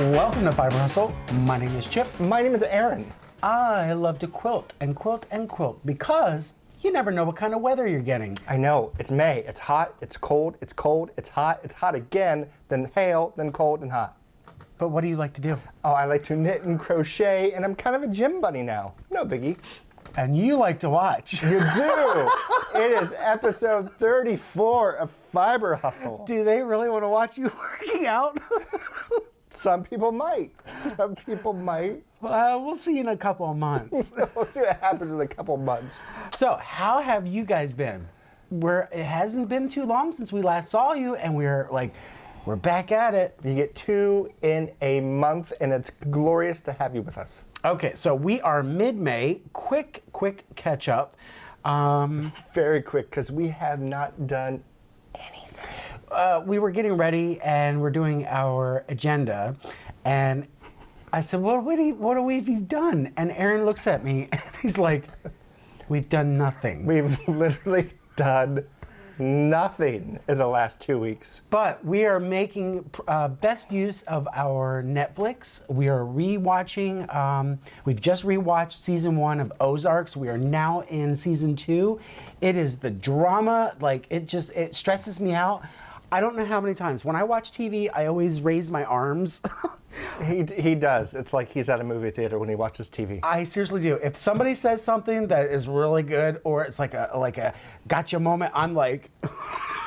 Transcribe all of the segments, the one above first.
Welcome to Fiber Hustle. My name is Chip. My name is Aaron. I love to quilt and quilt and quilt because you never know what kind of weather you're getting. I know, it's May. It's hot, it's cold, it's cold, it's hot again, then hail, then cold and hot. But what do you like to do? Oh, I like to knit and crochet, and I'm kind of a gym buddy now. No biggie. And you like to watch. You do. It is episode 34 of Fiber Hustle. Do they really want to watch you working out? Some people might. Some people might. We'll see in a couple of months. We'll see what happens in a couple of months. So, how have you guys been? It hasn't been too long since we last saw you, and we're back at it. You get 2 in a month, and it's glorious to have you with us. Okay, so we are mid-May. Quick catch up. Very quick, because we have not done anything. We were getting ready, and we're doing our agenda, and I said, well, what have we done? And Aaron looks at me, and he's like, we've done nothing. We've literally done nothing in the last 2 weeks. But we are making best use of our Netflix. We are rewatching, we've just rewatched season 1 of Ozarks. We are now in season 2. It is the drama, it stresses me out. I don't know how many times. When I watch TV, I always raise my arms. He does. It's like he's at a movie theater when he watches TV. I seriously do. If somebody says something that is really good, or it's like a gotcha moment, I'm like,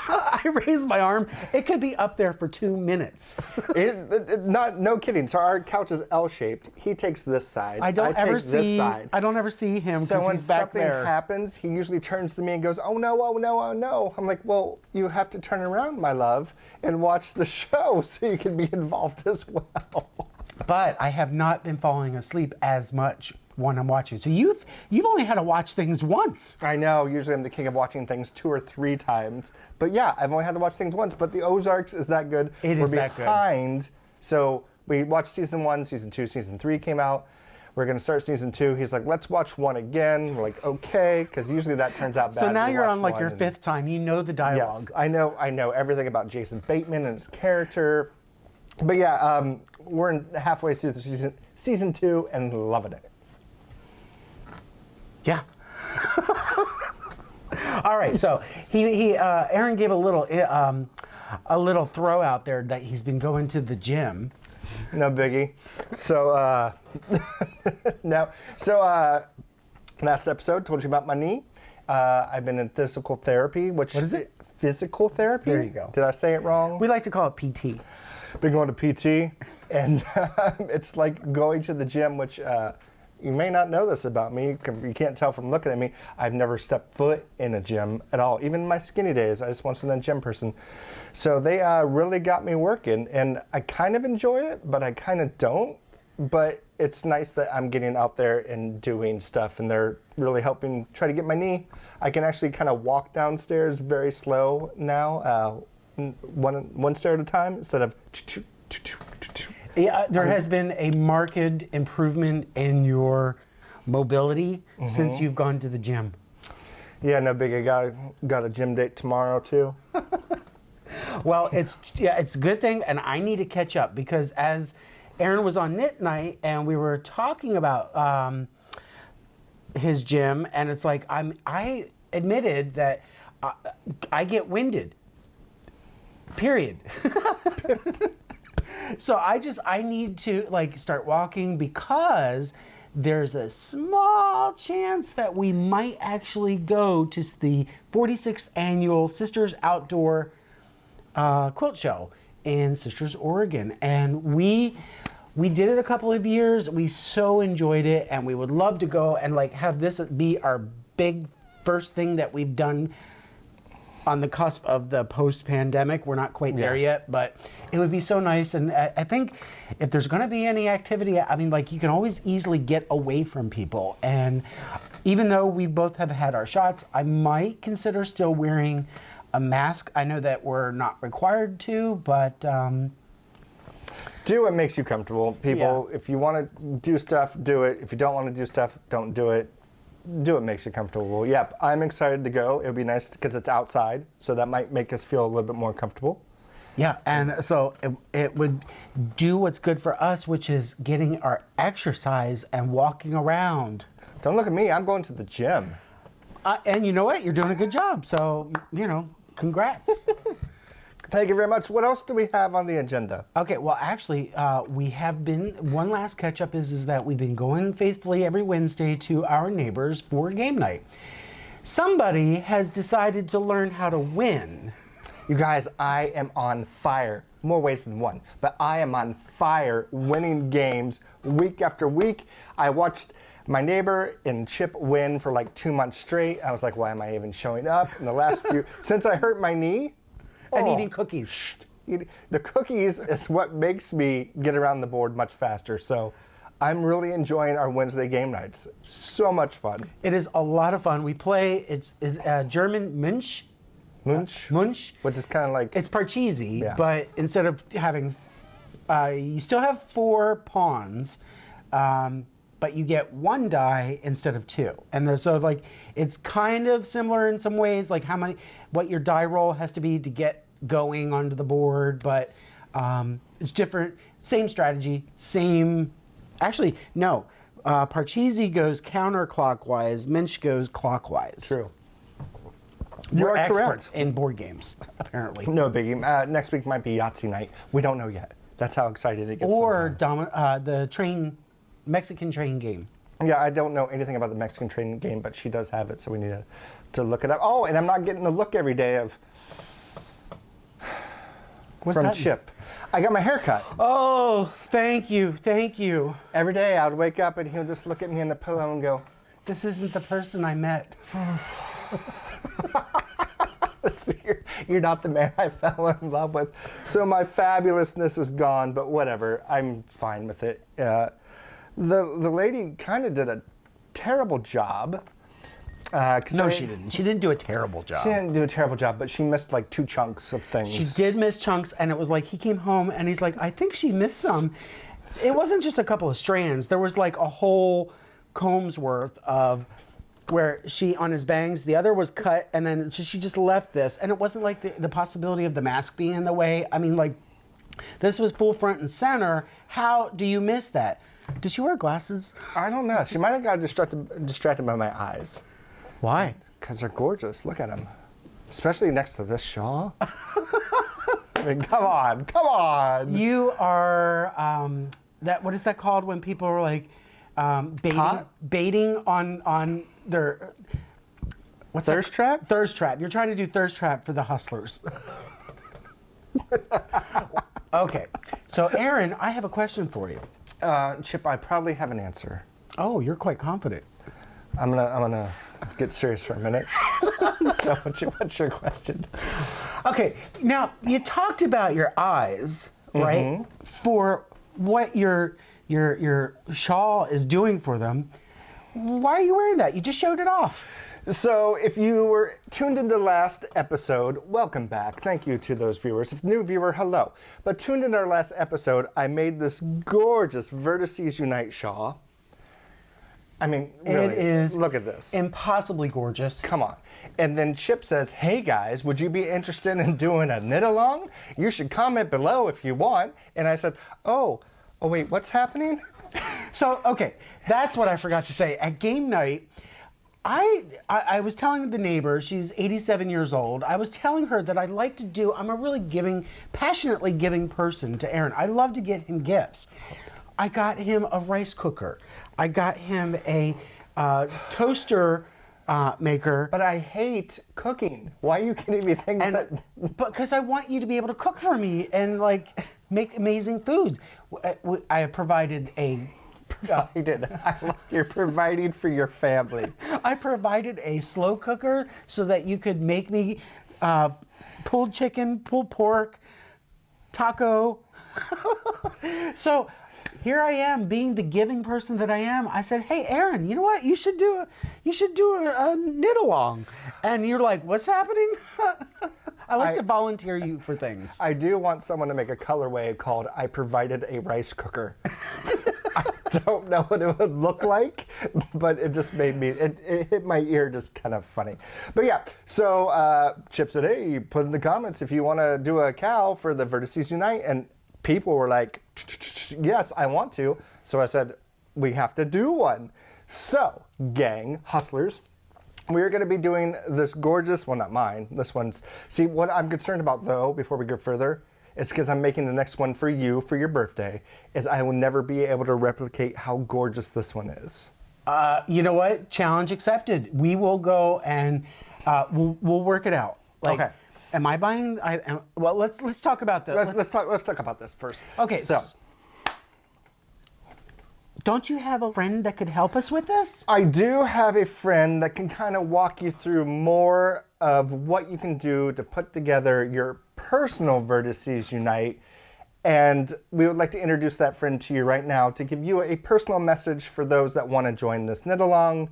I raise my arm. It could be up there for 2 minutes. No kidding. So our couch is L-shaped. He takes this side. I don't ever see him because so he's back there. So when something happens, he usually turns to me and goes, "Oh no, oh no, oh no." I'm like, "Well, you have to turn around, my love, and watch the show so you can be involved as well." But I have not been falling asleep as much when I'm watching. So you've only had to watch things once. I know. Usually I'm the king of watching things 2 or 3 times. But yeah, I've only had to watch things once. But the Ozarks is that good. We're that behind. So we watched season 1, season 2, season 3 came out. We're going to start season 2. He's like, let's watch 1 again. We're like, okay, because usually that turns out bad. So now you're on like your 5th time. You know the dialogue. Yes, I know everything about Jason Bateman and his character. But yeah, we're halfway through the season 2 and loving it. Yeah. All right. So Aaron gave a little throw out there that he's been going to the gym. No biggie. So last episode told you about my knee. I've been in physical therapy, which what is it? Physical therapy. There you go. Did I say it wrong? We like to call it PT. Been going to PT, and it's like going to the gym, which you may not know this about me. You can't tell from looking at me. I've never stepped foot in a gym at all. Even in my skinny days, I just wasn't a gym person. So they really got me working, and I kind of enjoy it, but I kind of don't. But it's nice that I'm getting out there and doing stuff, and they're really helping try to get my knee. I can actually kind of walk downstairs very slow now, one stair at a time instead of. Yeah, there has been a marked improvement in your mobility since you've gone to the gym. Yeah, no big. I got a gym date tomorrow too. Well, it's a good thing, and I need to catch up because as Aaron was on knit night and we were talking about his gym, and it's like I admitted that I get winded. Period. So I need to start walking because there's a small chance that we might actually go to the 46th annual Sisters Outdoor Quilt Show in Sisters, Oregon. And we did it a couple of years. We so enjoyed it, and we would love to go and have this be our big first thing that we've done on the cusp of the post-pandemic. We're not quite there yet, but it would be so nice. And I think if there's going to be any activity, I mean, you can always easily get away from people. And even though we both have had our shots, I might consider still wearing a mask. I know that we're not required to, but do what makes you comfortable. People, if you want to do stuff, do it. If you don't want to do stuff, don't do it. Do what makes you comfortable. Yep, I'm excited to go. It'll be nice because it's outside, so that might make us feel a little bit more comfortable. Yeah, and so it would do what's good for us, which is getting our exercise and walking around. Don't look at me. I'm going to the gym. And you know what? You're doing a good job. So, congrats. Thank you very much. What else do we have on the agenda? Okay, well, actually, we have been, one last catch up is that we've been going faithfully every Wednesday to our neighbors for game night. Somebody has decided to learn how to win. You guys, I am on fire. More ways than one, but I am on fire winning games week after week. I watched my neighbor and Chip win for like 2 months straight. I was like, why am I even showing up? In the last few, since I hurt my knee. And eating cookies. The cookies is what makes me get around the board much faster. So I'm really enjoying our Wednesday game nights. So much fun. It is a lot of fun. We play, it's German Munch. Munch. Which is kind of like... It's Parcheesi, Yeah. but instead of having, you still have 4 pawns, but you get 1 die instead of 2. And so like, it's kind of similar in some ways, like what your die roll has to be to get going onto the board, but it's different. Same strategy, actually, no. Parcheesi goes counterclockwise, Munch goes clockwise. True. We're You're experts correct. in board games, apparently. No biggie. Next week might be Yahtzee night. We don't know yet. That's how excited it gets. Or sometimes. the Mexican train game. Yeah, I don't know anything about the Mexican train game, but she does have it, so we need to look it up. Oh, and I'm not getting the look every day of What's from that? Chip. I got my hair cut. Oh, thank you. Every day I would wake up and he would just look at me in the pillow and go, This isn't the person I met. You're not the man I fell in love with. So my fabulousness is gone, but whatever. I'm fine with it. The lady kind of did a terrible job. No, she didn't. She didn't do a terrible job. She didn't do a terrible job, but she missed like 2 chunks of things. She did miss chunks, and it was like he came home and he's like, I think she missed some. It wasn't just a couple of strands. There was like a whole comb's worth of where she, on his bangs, the other was cut, and then she just left this. And it wasn't like the possibility of the mask being in the way. I mean, like, this was full front and center. How do you miss that? Did she wear glasses? I don't know. She might have got distracted by my eyes. Why? Because they're gorgeous. Look at them. Especially next to this shawl. I mean, come on. You are, what is that called when people are like, baiting on their, what's Thirst trap? Thirst trap. You're trying to do thirst trap for the hustlers. Okay. So Aaron, I have a question for you. Chip, I probably have an answer. Oh, you're quite confident. I'm gonna get serious for a minute. What's your question? Okay. Now, you talked about your eyes, right? For what your shawl is doing for them. Why are you wearing that? You just showed it off. So if you were tuned into the last episode, welcome back. Thank you to those viewers. If new viewer, hello. But tuned into our last episode, I made this gorgeous Vertices Unite shawl. I mean, really, it is. Look at this. Impossibly gorgeous. Come on. And then Chip says, hey guys, would you be interested in doing a knit along? You should comment below if you want. And I said, oh wait, what's happening? So, okay, that's what I forgot to say. At game night, I was telling the neighbor, she's 87 years old, I was telling her that I'm a really passionately giving person to Aaron. I love to get him gifts. I got him a rice cooker. I got him a toaster maker. But I hate cooking. Why are you getting me things Because I want you to be able to cook for me and like make amazing foods. I provided a... You're providing for your family. I provided a slow cooker so that you could make me pulled chicken, pulled pork, taco. So here I am, being the giving person that I am. I said, "Hey, Aaron, you know what? You should do a knit along." And you're like, "What's happening?" I like to volunteer you for things. I do want someone to make a colorway called "I provided a rice cooker." don't know what it would look like, but it just made me, it hit my ear just kind of funny. But yeah, so Chip said, hey, put in the comments if you want to do a KAL for the Vertices Unite. And people were like, yes, I want to. So I said, we have to do one. So, gang, hustlers, we're going to be doing this gorgeous, well, not mine, this one's, see, what I'm concerned about, though, before we go further, is because I'm making the next one for you for your birthday, is I will never be able to replicate how gorgeous this one is. You know what? Challenge accepted. We will go and we'll work it out. Like, okay. Am I buying? Well, let's talk about that. Let's talk about this first. Okay. So, don't you have a friend that could help us with this? I do have a friend that can kind of walk you through more of what you can do to put together your personal Vertices Unite. And we would like to introduce that friend to you right now to give you a personal message for those that want to join this knit along.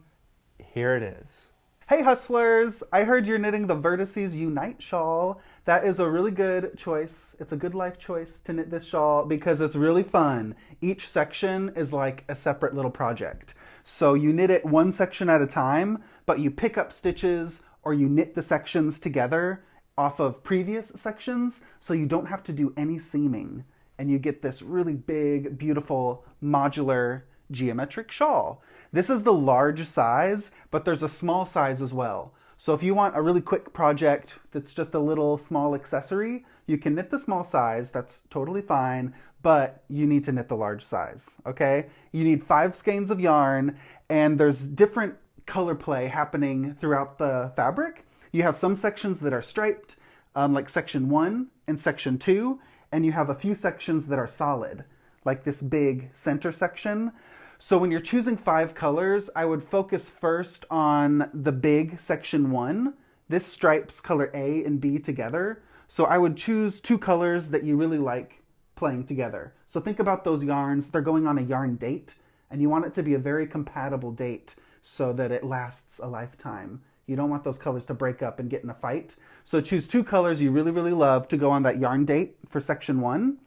Here it is. Hey hustlers, I heard you're knitting the Vertices Unite shawl. That is a really good choice. It's a good life choice to knit this shawl because it's really fun. Each section is like a separate little project. So you knit it one section at a time, but you pick up stitches or you knit the sections together off of previous sections, so you don't have to do any seaming. And you get this really big, beautiful, modular, geometric shawl. This is the large size, but there's a small size as well. So if you want a really quick project that's just a little small accessory, you can knit the small size, that's totally fine, but you need to knit the large size, okay? You need 5 skeins of yarn, and there's different color play happening throughout the fabric. You have some sections that are striped, like section 1 and section 2, and you have a few sections that are solid, like this big center section. So when you're choosing 5 colors, I would focus first on the big section 1. This stripes color A and B together. So I would choose 2 colors that you really like playing together. So think about those yarns. They're going on a yarn date, and you want it to be a very compatible date so that it lasts a lifetime. You don't want those colors to break up and get in a fight. So choose 2 colors you really, really love to go on that yarn date for section 1.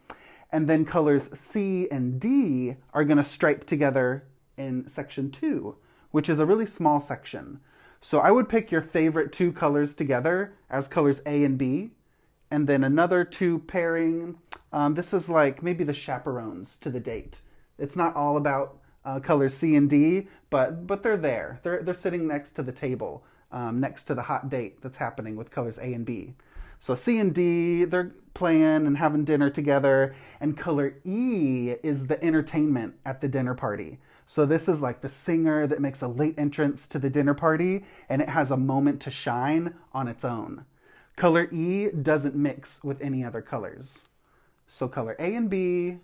And then colors C and D are going to stripe together in section 2, which is a really small section. So I would pick your favorite 2 colors together as colors A and B, and then another 2 pairing. This is like maybe the chaperones to the date. It's not all about colors C and D, but they're there. They're sitting next to the table, next to the hot date that's happening with colors A and B. So C and D, they're playing and having dinner together. And color E is the entertainment at the dinner party. So this is like the singer that makes a late entrance to the dinner party, and it has a moment to shine on its own. Color E doesn't mix with any other colors. So color A and B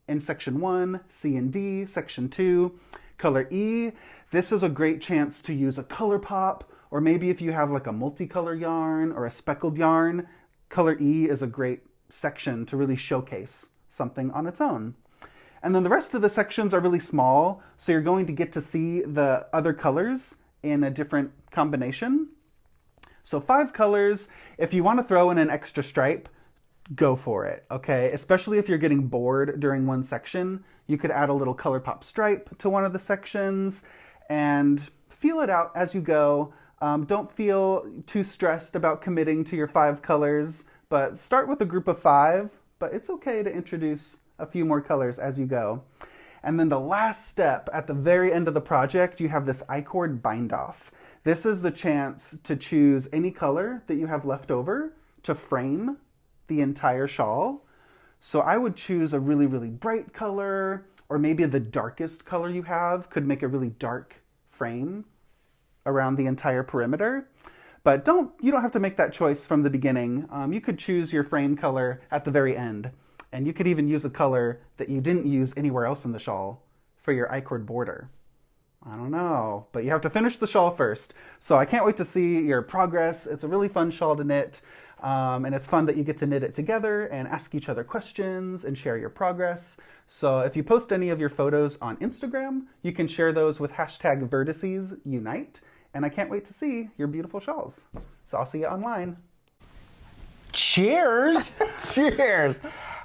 in section 1, C and D, section 2. Color E, this is a great chance to use a color pop, or maybe if you have like a multicolor yarn or a speckled yarn, color E is a great section to really showcase something on its own. And then the rest of the sections are really small, so you're going to get to see the other colors in a different combination. So 5 colors. If you want to throw in an extra stripe, go for it, okay? Especially if you're getting bored during one section, you could add a little color pop stripe to one of the sections and feel it out as you go. Don't feel too stressed about committing to your 5 colors, but start with a group of 5, but it's okay to introduce a few more colors as you go. And then the last step at the very end of the project, you have this I-cord bind off. This is the chance to choose any color that you have left over to frame the entire shawl. So I would choose a really, really bright color, or maybe the darkest color you have could make a really dark frame around the entire perimeter. But you don't have to make that choice from the beginning. You could choose your frame color at the very end. And you could even use a color that you didn't use anywhere else in the shawl for your I-cord border. I don't know, but you have to finish the shawl first. So I can't wait to see your progress. It's a really fun shawl to knit. And it's fun that you get to knit it together and ask each other questions and share your progress. So if you post any of your photos on Instagram, you can share those with hashtag Vertices Unite. And I can't wait to see your beautiful shawls. So I'll see you online. Cheers! Cheers!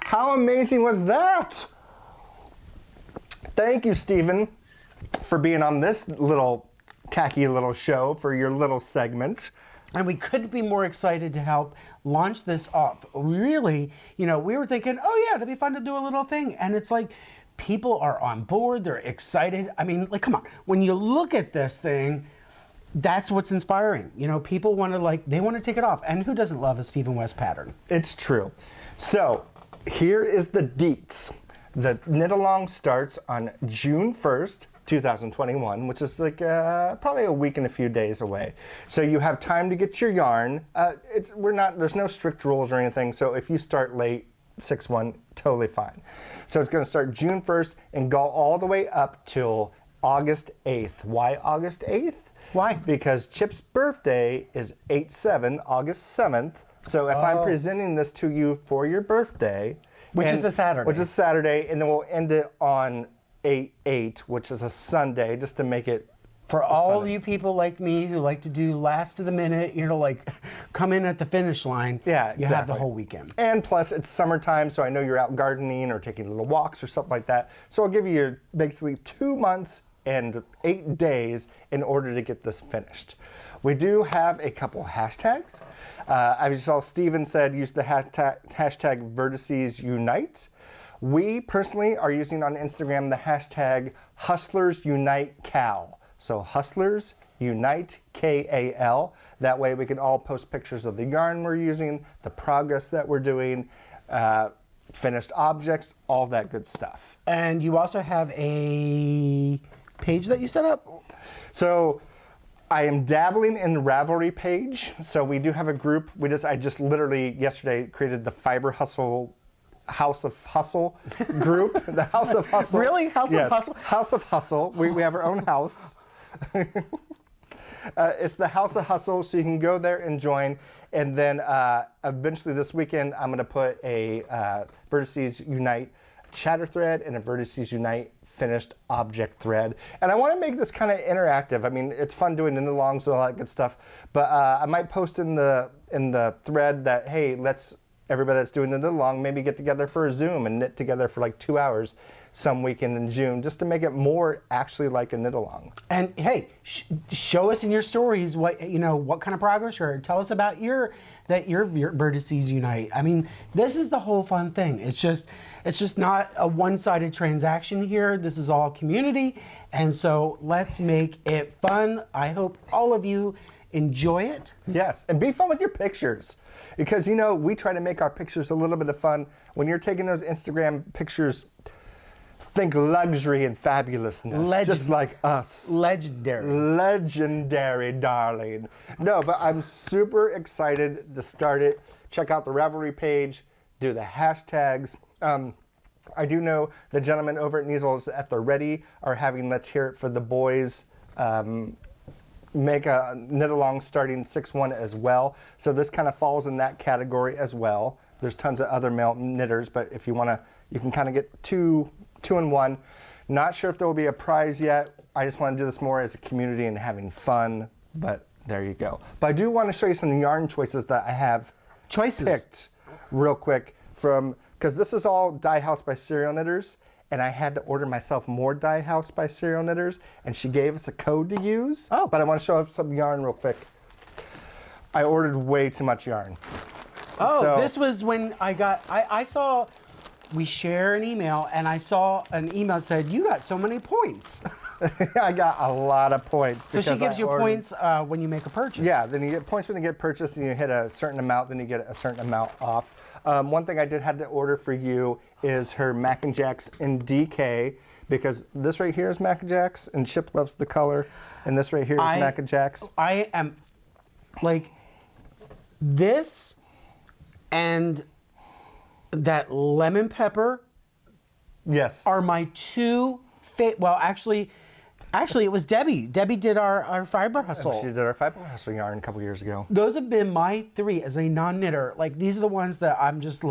How amazing was that? Thank you, Stephen, for being on this little tacky little show for your little segment. And we couldn't be more excited to help launch this up. Really, we were thinking, oh yeah, it'd be fun to do a little thing. And it's like, people are on board, they're excited. I mean, like, come on. When you look at this thing, that's what's inspiring. People want to they want to take it off. And who doesn't love a Stephen West pattern? It's true. So here is the deets. The knit-along starts on June 1st, 2021, which is probably a week and a few days away. So you have time to get your yarn. There's no strict rules or anything. So if you start late, 6/1, totally fine. So it's going to start June 1st and go all the way up till August 8th. Why August 8th? Why? Because Chip's birthday is 8/7, August 7th. So if I'm presenting this to you for your birthday, which is a Saturday, and then we'll end it on 8/8, which is a Sunday, just to make it for all you people like me who like to do last of the minute, come in at the finish line. Yeah, you have the whole weekend. And plus, it's summertime, so I know you're out gardening or taking little walks or something like that. So I'll give you basically 2 months and 8 days in order to get this finished. We do have a couple hashtags. I saw Stephen said use the hashtag Vertices Unite. We personally are using on Instagram the hashtag Hustlers Unite KAL. So Hustlers Unite KAL. That way we can all post pictures of the yarn we're using, the progress that we're doing, finished objects, all that good stuff. And you also have a page that you set up? So I am dabbling in the Ravelry page. So we do have a group. I just literally yesterday created the Fiber Hustle House of Hustle group. The House of Hustle. Really? House of Hustle? House of Hustle. We have our own house. It's the House of Hustle, so you can go there and join. And then eventually this weekend, I'm going to put a Vertices Unite chatter thread and a Vertices Unite finished object thread. And I want to make this kind of interactive. I mean, it's fun doing knit-alongs and all that good stuff. But I might post in the thread that, hey, everybody that's doing the knit-along maybe get together for a Zoom and knit together for 2 hours some weekend in June, just to make it more actually like a knit-along. And hey, show us in your stories what kind of progress you're. Tell us about your Vertices Unite. I mean, this is the whole fun thing. It's just not a one-sided transaction here. This is all community, and so let's make it fun. I hope all of you enjoy it. Yes, and be fun with your pictures, because we try to make our pictures a little bit of fun. When you're taking those Instagram pictures, think luxury and fabulousness, just like us. Legendary, darling. No, but I'm super excited to start it. Check out the Ravelry page, do the hashtags. I do know the gentlemen over at Neasels at the Ready are having Let's Hear It for the Boys make a knit-along starting 6/1 as well. So this kind of falls in that category as well. There's tons of other male knitters, but if you want to, you can kind of get two in one. Not sure if there will be a prize yet. I just want to do this more as a community and having fun, but there you go. But I do want to show you some yarn choices that I have picked real quick because this is all Dye House by Serial Knitters, and I had to order myself more Dye House by Serial Knitters, and she gave us a code to use. Oh. But I want to show up some yarn real quick. I ordered way too much yarn. Oh, this was when I saw, we share an email, and I saw an email that said, you got so many points. I got a lot of points. So she gives you points when you make a purchase. Yeah, then you get points when you get purchased, and you hit a certain amount, then you get a certain amount off. One thing I did have to order for you is her Mac and Jacks in DK, because this right here is Mac and Jacks, and Chip loves the color, and this right here is Mac and Jacks. I am, this and that lemon pepper, yes, are my two well, actually it was Debbie. Debbie did our Fiber Hustle. She did our Fiber Hustle yarn a couple years ago. Those have been my three as a non-knitter. These are the ones that I'm just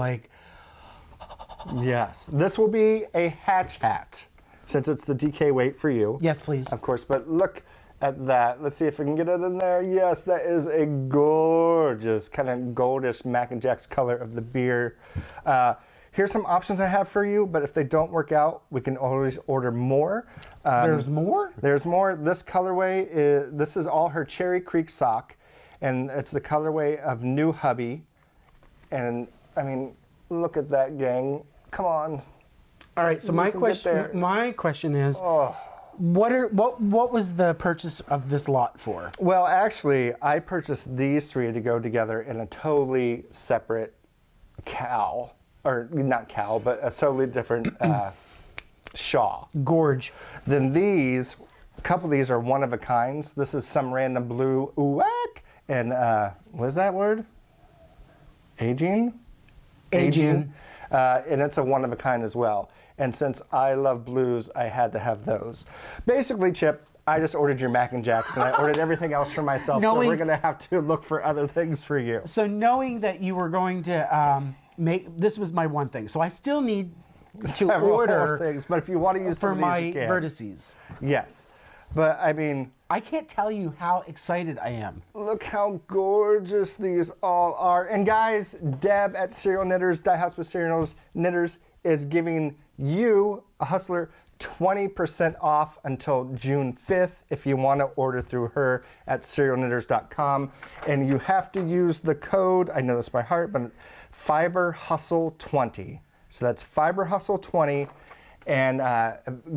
Yes, this will be a hatch hat, since it's the DK weight for you. Yes, please. Of course, but look at that. Let's see if we can get it in there. Yes, that is a gorgeous kind of goldish Mac and Jack's color of the beer. here's some options I have for you, but if they don't work out, we can always order more. There's more? There's more. This colorway this is all her Cherry Creek sock, and it's the colorway of New Hubby. And I mean, look at that, gang. Come on. All right, so my question is, what was the purchase of this lot for? Well, actually, I purchased these three to go together in a totally separate KAL, or not KAL, but a totally different shawl. Gorge. Then these, a couple of these are one of a kinds. This is some random blue uwak, and what is that word? Aging. And it's a one of a kind as well. And since I love blues, I had to have those. Basically, Chip, I just ordered your Mac and Jacks, and I ordered everything else for myself, so we're going to have to look for other things for you. So knowing that you were going to this was my one thing. So I still need to order things, but if you want to use for my you can. vertices. Yes. But I mean, I can't tell you how excited I am. look how gorgeous these all are. And guys, Deb at Serial Knitters, Die House with Serial Knitters, is giving you, a hustler, 20% off until June 5th if you want to order through her at serialknitters.com. And you have to use the code, I know this by heart, but FiberHustle20. So that's FiberHustle20. And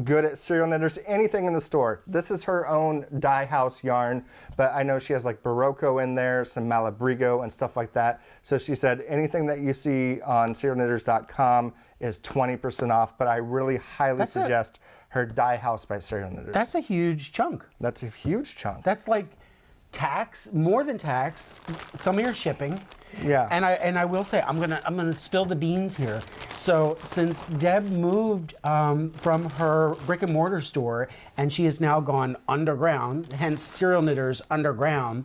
good at Serial Knitters, anything in the store. This is her own dye house yarn, but I know she has like Barocco in there, some Malabrigo and stuff like that. So she said anything that you see on serialknitters.com is 20% off, but I really highly suggest her Dye House by Serial Knitters. That's a huge chunk. That's a huge chunk. That's like tax, more than tax, some of your shipping. Yeah. And I will say, I'm gonna spill the beans here. So since Deb moved from her brick and mortar store, and she has now gone underground, hence Serial Knitters Underground.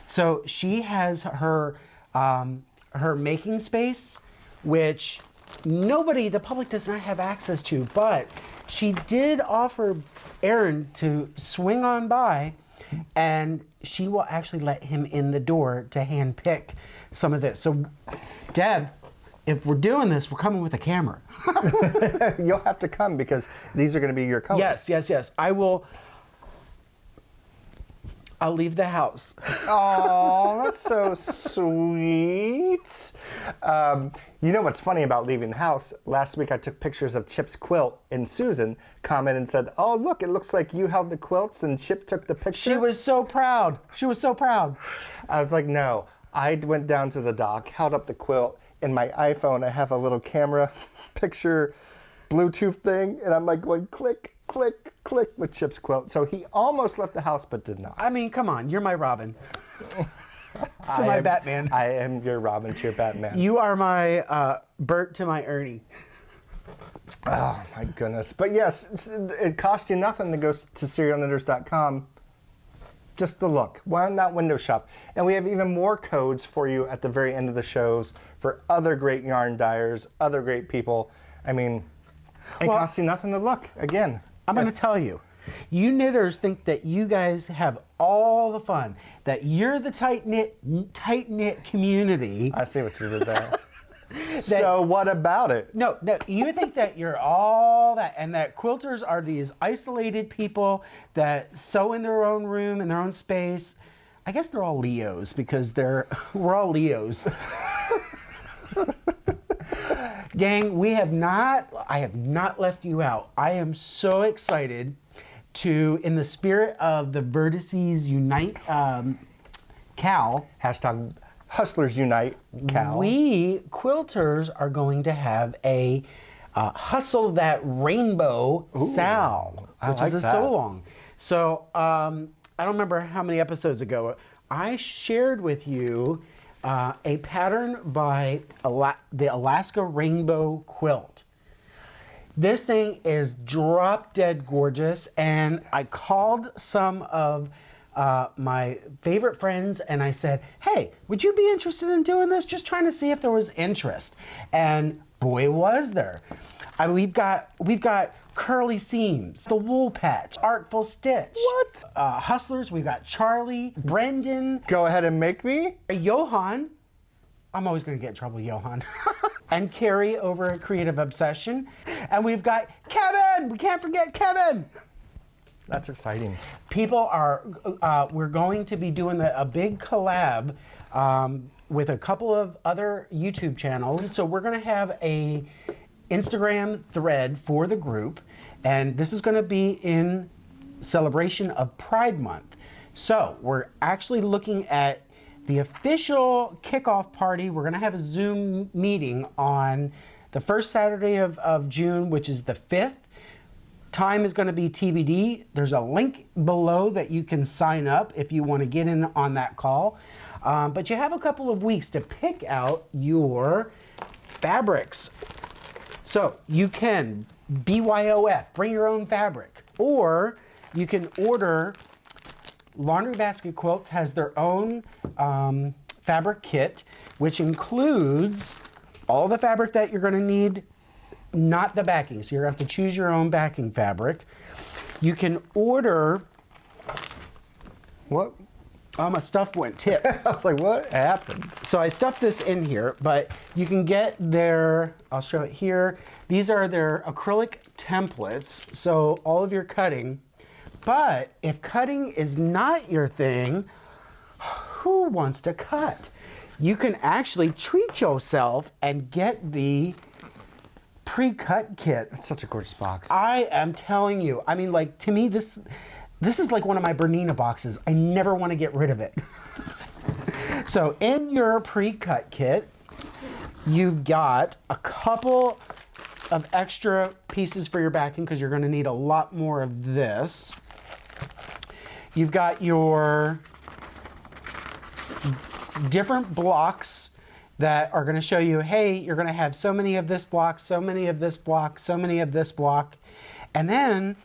So she has her her making space, which the public does not have access to, but she did offer Aaron to swing on by, and she will actually let him in the door to hand pick some of this. So, Deb, if we're doing this, we're coming with a camera. You'll have to come because these are going to be your colors. Yes. I'll leave the house. Oh, that's so sweet. You know what's funny about leaving the house? Last week I took pictures of Chip's quilt, and Susan commented and said, "Oh, look, it looks like you held the quilts and Chip took the picture." She was so proud. I was like, no. I went down to the dock, held up the quilt. In my iPhone, I have a little camera picture Bluetooth thing, and I'm like going click, click, click with Chip's quilt. So he almost left the house, but did not. I mean, come on, you're my Robin. To my Batman. I am your Robin to your Batman. You are my Bert to my Ernie. Oh my goodness. But yes, it costs you nothing to go to serialknitters.com. Just to look. Why not window shop? And we have even more codes for you at the very end of the shows for other great yarn dyers, other great people. I mean, it costs you nothing to look. Again. I'm going to tell you. You knitters think that you guys have all the fun, that you're the tight-knit community. I see what you did there. So what about it? No, you think that you're all that, and that quilters are these isolated people that sew in their own room, in their own space. I guess they're all Leos because we're all Leos. Gang, I have not left you out. I am so excited to, in the spirit of the Vertices Unite KAL. Hashtag Hustlers Unite KAL. We quilters are going to have a Hustle That Rainbow SAL, which is a sew-along. So I don't remember how many episodes ago, I shared with you a pattern by the Alaska Rainbow Quilt. This thing is drop dead gorgeous, and I called some of my favorite friends and I said, hey, would you be interested in doing this? Just trying to see if there was interest. And boy, was there. I mean, we've got curly seams, the wool patch, artful stitch. What? Hustlers, we've got Charlie, Brendan. Go ahead and make me. Johan. I'm always going to get in trouble, Johan. And Carrie over at Creative Obsession. And we've got Kevin! We can't forget Kevin! That's exciting. People are, we're going to be doing a big collab with a couple of other YouTube channels. So we're going to have a Instagram thread for the group, and this is going to be in celebration of Pride Month. So we're actually looking at the official kickoff party. We're going to have a Zoom meeting on the first Saturday of June, which is the 5th. Time is going to be TBD. There's a link below that you can sign up if you want to get in on that call. But you have a couple of weeks to pick out your fabrics. So you can BYOF, bring your own fabric, or you can order. Laundry Basket Quilts has their own fabric kit, which includes all the fabric that you're going to need, not the backing. So you're going to have to choose your own backing fabric. You can order. What? Oh, my stuff went tip. I was like, what happened? So I stuffed this in here, but you can get their, I'll show it here. These are their acrylic templates. So all of your cutting. But if cutting is not your thing, who wants to cut? You can actually treat yourself and get the pre-cut kit. That's such a gorgeous box. I am telling you, I mean, like, to me, this is like one of my Bernina boxes. I never want to get rid of it. So in your pre-cut kit, you've got a couple of extra pieces for your backing because you're going to need a lot more of this. You've got your different blocks that are going to show you, hey, you're going to have so many of this block, so many of this block, so many of this block. And then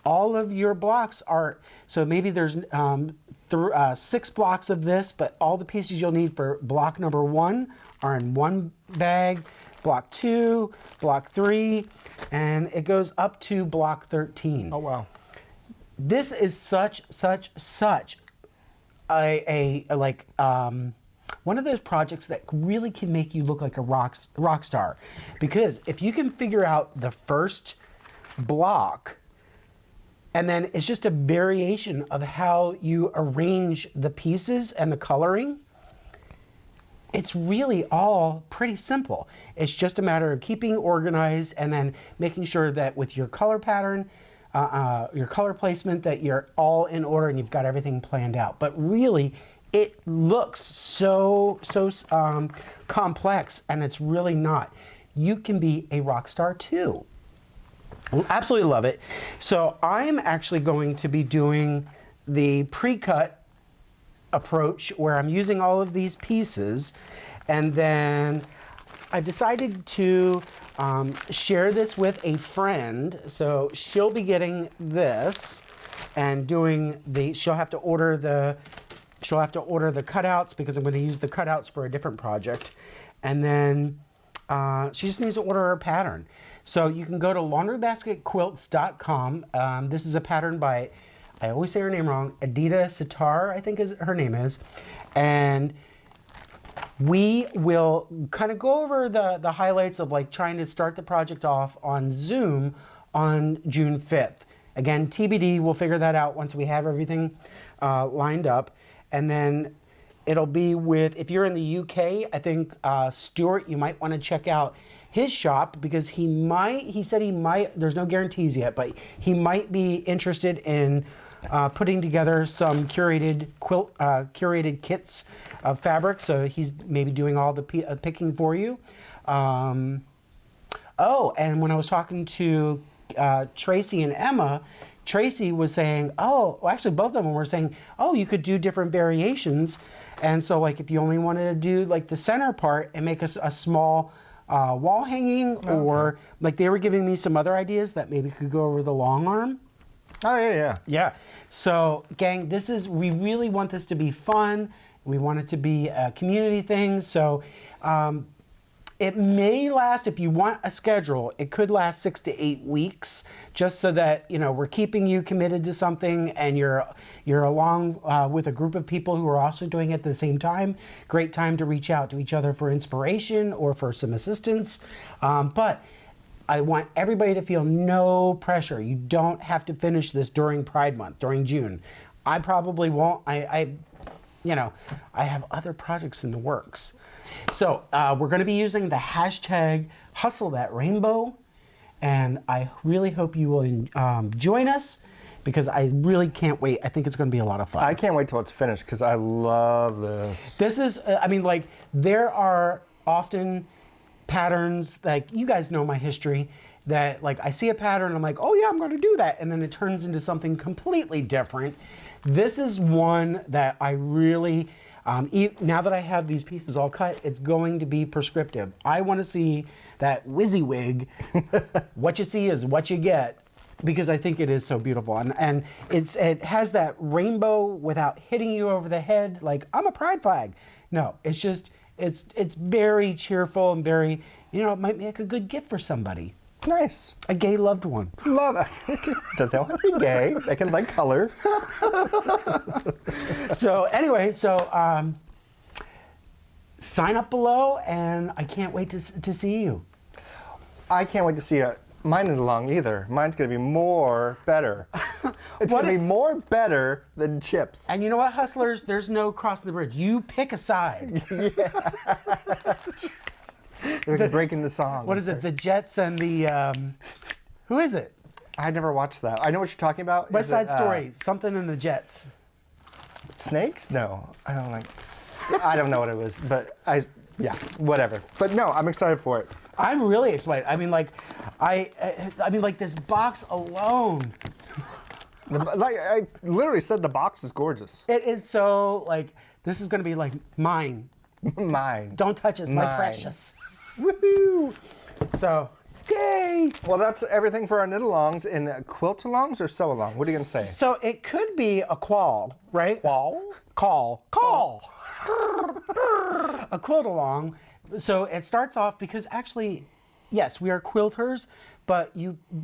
all of your blocks are, so maybe there's 6 blocks of this, but all the pieces you'll need for block number 1 are in one bag, block 2, block 3, and it goes up to block 13. Oh, wow. This is such a one of those projects that really can make you look like a rock star, because if you can figure out the first block, and then it's just a variation of how you arrange the pieces and the coloring, it's really all pretty simple. It's just a matter of keeping organized and then making sure that with your color pattern, your color placement, that you're all in order and you've got everything planned out. But really, it looks so complex, and it's really not. You can be a rock star too. Absolutely love it. So I'm actually going to be doing the pre-cut approach where I'm using all of these pieces, and then I decided to share this with a friend. So she'll be getting this and doing the, she'll have to order the cutouts because I'm going to use the cutouts for a different project. And then she just needs to order her pattern. So you can go to laundrybasketquilts.com. This is a pattern by, I always say her name wrong, Adita Sitar, I think is her name is. And we will kind of go over the highlights of like trying to start the project off on Zoom on June 5th. Again, TBD, we'll figure that out once we have everything lined up. And then it'll be with, if you're in the UK, I think Stuart, you might want to check out his shop because he said he might, there's no guarantees yet, but he might be interested in putting together some curated kits of fabric. So he's maybe doing all the picking for you. Oh, and when I was talking to Tracy and Emma, Tracy was saying, oh, well, actually both of them were saying, oh, you could do different variations. And so like if you only wanted to do like the center part and make a small wall hanging, or like they were giving me some other ideas that maybe could go over the long arm. Oh, yeah. Yeah. So gang, we really want this to be fun. We want it to be a community thing. So It may last, if you want a schedule, it could last 6 to 8 weeks, just so that, we're keeping you committed to something and you're along with a group of people who are also doing it at the same time. Great time to reach out to each other for inspiration or for some assistance. But I want everybody to feel no pressure. You don't have to finish this during Pride Month, during June. I probably won't. I have other projects in the works. So we're going to be using the hashtag #HustleThatRainbow, and I really hope you will join us, because I really can't wait. I think it's going to be a lot of fun. I can't wait till it's finished, because I love this. This is, there are often patterns, like, you guys know my history, that like I see a pattern, I'm like, oh yeah, I'm going to do that, and then it turns into something completely different. This is one that I really, now that I have these pieces all cut, it's going to be prescriptive. I want to see that WYSIWYG, what you see is what you get, because I think it is so beautiful. And it has that rainbow without hitting you over the head like, I'm a pride flag. No, it's just, it's very cheerful and very, it might make a good gift for somebody. Nice. A gay loved one. Love it. They don't have to be gay. They can like color. So anyway, sign up below, and I can't wait to see you. I can't wait to see mine along either. Mine's going to be better. It's going to be more better than Chip's. And you know what, hustlers? There's no crossing the bridge. You pick a side. They're breaking the song. What is it? The Jets and the, who is it? I never watched that. I know what you're talking about. West Side Story. Something in the Jets. Snakes? No. I don't know what it was, but yeah, whatever. But no, I'm excited for it. I'm really excited. I mean, this box alone. I literally said the box is gorgeous. It is so, this is going to be like mine. Mine. Don't touch us, my Mine. precious. Woohoo! So, yay! Well, that's everything for our knit-alongs. And quilt-alongs or sew-along? What are you going to say? So it could be a QAL, right? Qual? Call. A quilt-along. So it starts off, because actually, yes, we are quilters, but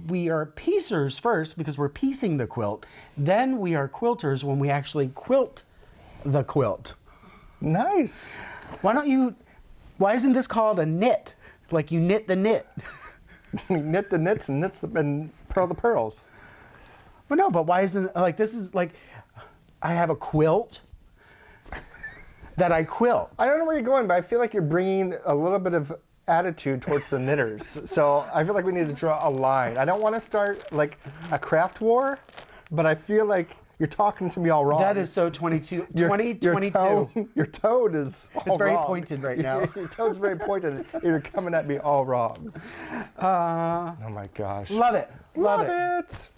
we are piecers first, because we're piecing the quilt. Then we are quilters when we actually quilt the quilt. Nice. Why isn't this called a knit? Like you knit the knit. We knit the knits and and purl the pearls. Well, no, but why isn't, this is like, I have a quilt that I quilt. I don't know where you're going, but I feel like you're bringing a little bit of attitude towards the knitters. So I feel like we need to draw a line. I don't want to start like a craft war, but I feel like you're talking to me all wrong. That is so 2022. Your tone is all It's very wrong. pointed right now. Your tone's very pointed. You're coming at me all wrong. Oh my gosh. Love it. Love it.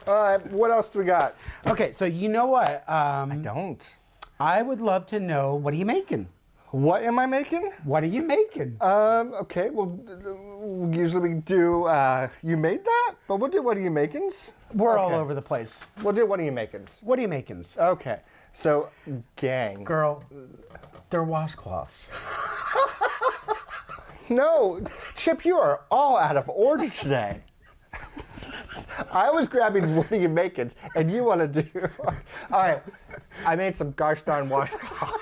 All right, what else do we got? Okay, so you know what? I don't. I would love to know, what are you making? What am I making? What are you making? Okay, well, usually we do, you made that? But we'll do what are you makings? We're all over the place. We'll do what are you makings? What are you making? Okay, so, gang. Girl, they're washcloths. No, Chip, you are all out of order today. I was grabbing what are you makings, and you want to do... All right, I made some gosh darn washcloths.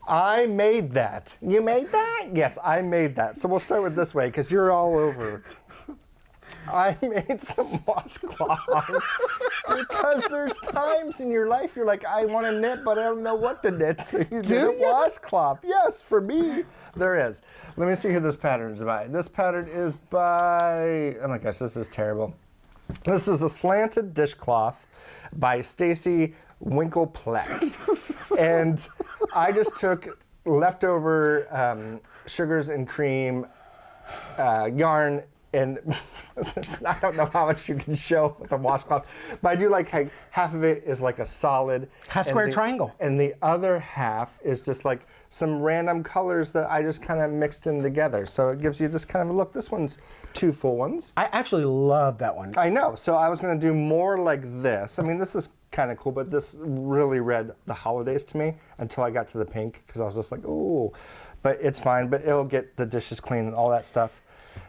I made that. You made that? Yes, I made that. So we'll start with this way, because you're all over. I made some washcloths because there's times in your life you're like, I want to knit, but I don't know what to knit. So you do a washcloth. Yes, for me, there is. Let me see who this pattern is by. This pattern is by, oh my gosh, this is terrible. This is a Slanted Dishcloth by Stacey, Winkleplecka. And I just took leftover sugars and cream yarn And I don't know how much you can show with a washcloth, but I do like how half of it is like a solid half square triangle, and the other half is just like some random colors that I just kind of mixed in together. So it gives you just kind of a look. This one's 2 full ones. I actually love that one. I know. So I was going to do more like this. I mean, this is kind of cool, but this really read the holidays to me until I got to the pink, because I was just like, ooh, but it's fine. But it'll get the dishes clean and all that stuff.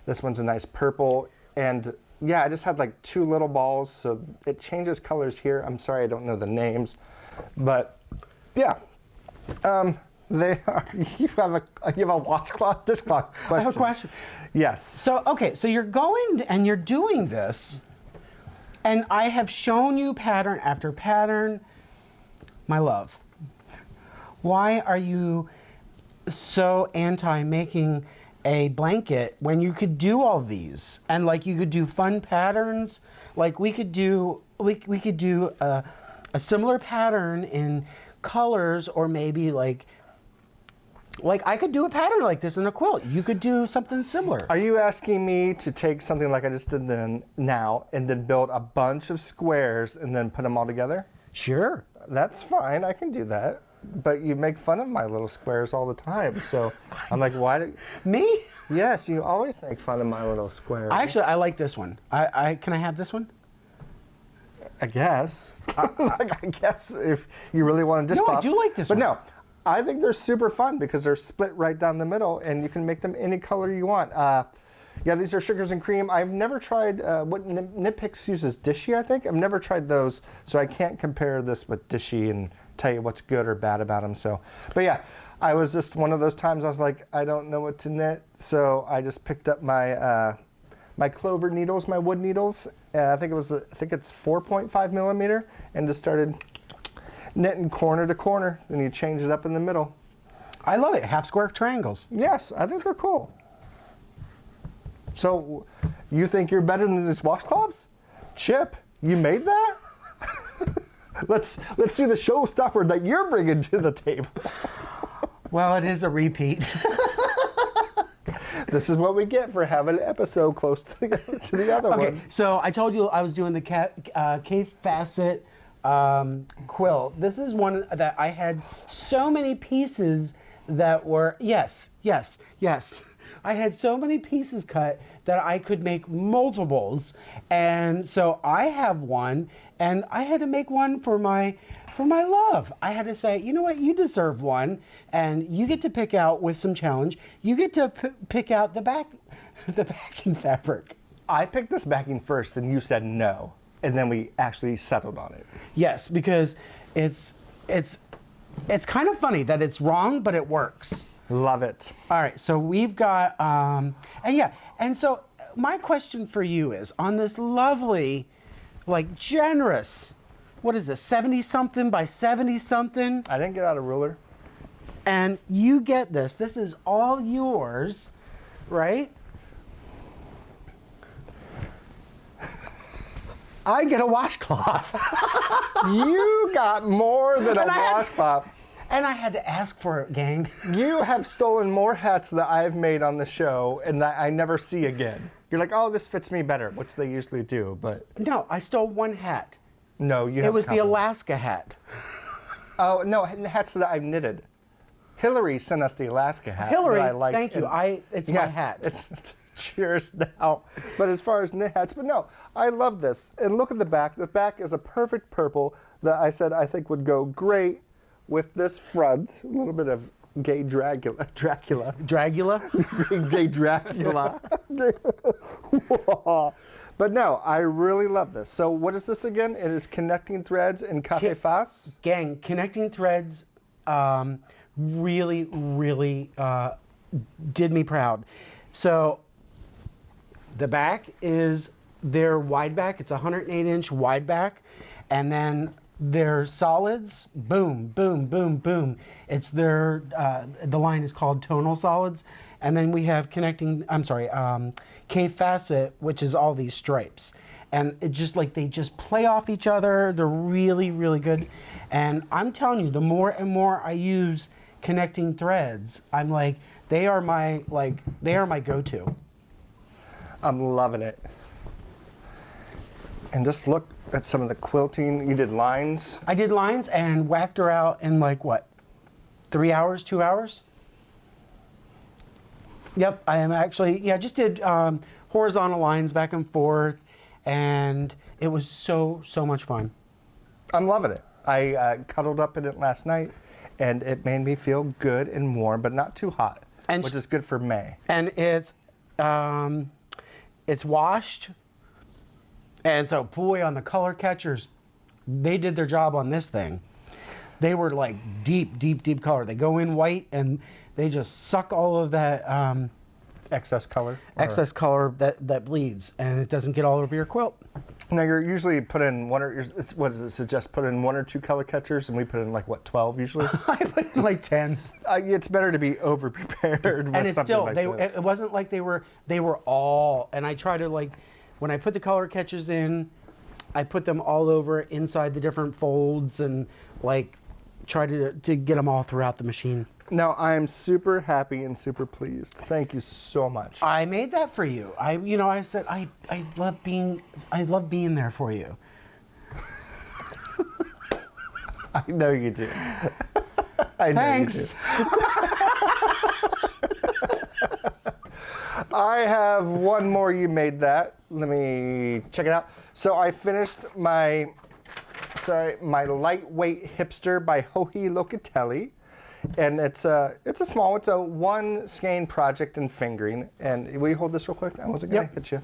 This one's a nice purple, and yeah, I just had like 2 little balls, so it changes colors here. I'm sorry I don't know the names, but yeah, they are. You have a washcloth, dishcloth question. I have a question. Yes. So okay, so you're going and you're doing this, and I have shown you pattern after pattern. My love, why are you so anti making a blanket when you could do all these, and like you could do fun patterns? Like we could do a similar pattern in colors, or maybe like I could do a pattern like this in a quilt. You could do something similar. Are you asking me to take something like I just did now and then build a bunch of squares and then put them all together? Sure. That's fine. I can do that. But you make fun of my little squares all the time, so I'm like, why? Me? Yes, you always make fun of my little squares. I like this one. Can I have this one? I guess. I guess if you really want to dishcloth. No, I do like this but one. No, I think they're super fun because they're split right down the middle, and you can make them any color you want. Yeah, these are sugars and cream. I've never tried what Nitpicks uses Dishy, I think. I've never tried those, so I can't compare this with Dishy and tell you what's good or bad about them. So, but yeah, I was just one of those times I was like, I don't know what to knit, so I just picked up my my clover needles, my wood needles. I think it's 4.5 millimeter, and just started knitting corner to corner. Then you change it up in the middle. I love it. Half square triangles. Yes, I think they're cool. So, you think you're better than these washcloths? Chip, you made that? Let's see the showstopper that you're bringing to the table. Well, it is a repeat. This is what we get for having an episode close to the other one. Okay, so I told you I was doing the Fasset quilt. This is one that I had so many pieces that were, yes. I had so many pieces cut that I could make multiples. And so I have one, and I had to make one for my love. I had to say, you know what, you deserve one, and you get to pick out with some challenge. You get to pick out the backing fabric. I picked this backing first, and you said no, and then we actually settled on it. Yes, because it's kind of funny that it's wrong, but it works. Love it. All right, so we've got, and so my question for you is, on this lovely, like generous, what is this, 70-something by 70-something? I didn't get out a ruler. And you get this. This is all yours, right? I get a washcloth. You got more than a washcloth. And I had to ask for it, gang. You have stolen more hats that I've made on the show and that I never see again. You're like, oh, this fits me better, which they usually do, but... No, I stole one hat. No, you have It was the Alaska hat. Oh, no, the hats that I've knitted. Hillary sent us the Alaska hat. Hillary, that I liked, thank you. It's my hat. It's cheers now. But as far as knit hats, but no, I love this. And look at the back. The back is a perfect purple that I said I think would go great with this front. A little bit of gay Dracula. Dragula? Gay Dracula. But no, I really love this. So what is this again? It is Connecting Threads in Kaffe Fas. Gang, Connecting Threads really did me proud. So the back is their wide back. It's a 108-inch wide back. And then their solids, boom, boom, boom, boom. It's their, the line is called tonal solids. And then we have K Fasset, which is all these stripes. And it just like, they just play off each other. They're really, really good. And I'm telling you, the more and more I use Connecting Threads, I'm like, they are my go-to. I'm loving it. And just look at some of the quilting. You did lines. I did lines and whacked her out in like what, 3 hours, 2 hours? Yep, I am actually, yeah, just did horizontal lines back and forth, and it was so much fun. I'm loving it. I cuddled up in it last night, and it made me feel good and warm, but not too hot, which is good for May. And it's washed, and so boy, on the color catchers, they did their job on this thing. They were like deep color. They go in white, and they just suck all of that Excess color. excess color that bleeds, and it doesn't get all over your quilt. Now you're usually put in what does it suggest? Put in 1 or 2 color catchers, and we put in like what, 12 usually. I put in like 10. It's better to be over prepared. And it's still, like this. it wasn't like they were all, and I try to like, when I put the color catchers in, I put them all over inside the different folds and like try to get them all throughout the machine. Now I'm super happy and super pleased. Thank you so much. I made that for you. I said I love being there for you. I know you do. I know Thanks. you do. I have one more. You made that. Let me check it out. So I finished my lightweight hipster by Locatella. And it's a one skein project in fingering. And will you hold this real quick? I wasn't gonna hit you.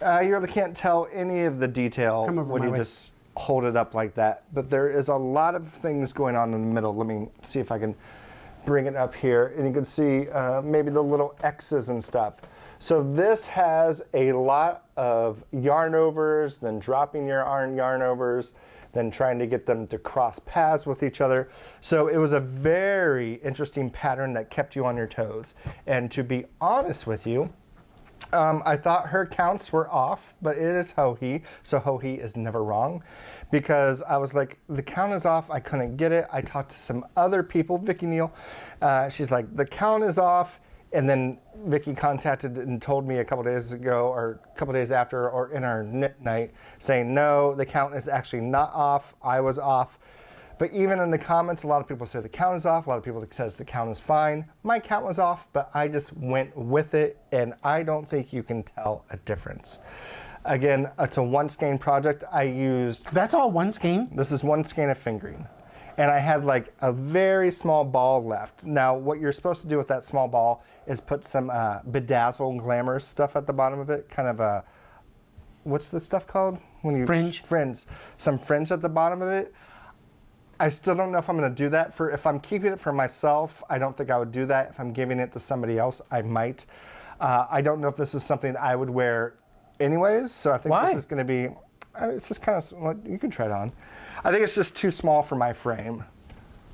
You really can't tell any of the detail when you just hold it up like that. But there is a lot of things going on in the middle. Let me see if I can bring it up here, and you can see maybe the little X's and stuff. So this has a lot of yarn overs, then dropping your yarn overs, then trying to get them to cross paths with each other. So it was a very interesting pattern that kept you on your toes. And to be honest with you, I thought her counts were off, but it is Hohe, so Hohe is never wrong. Because I was like, the count is off, I couldn't get it. I talked to some other people, Vicky Neal, she's like, the count is off. And then Vicky contacted and told me a couple days ago, or a couple days after, or in our knit night, saying, no, the count is actually not off, I was off. But even in the comments, a lot of people say the count is off, a lot of people says the count is fine. My count was off, but I just went with it, and I don't think you can tell a difference. Again, it's a one skein project. I used... That's all one skein? This is one skein of fingering. And I had like a very small ball left. Now, what you're supposed to do with that small ball is put some bedazzled glamorous stuff at the bottom of it. Kind of a, what's this stuff called? Fringe. Fringe. Some fringe at the bottom of it. I still don't know if I'm gonna do that. If I'm keeping it for myself, I don't think I would do that. If I'm giving it to somebody else, I might. I don't know if this is something I would wear anyways. So I think this is gonna be, it's just kind of, well, you can try it on. I think it's just too small for my frame.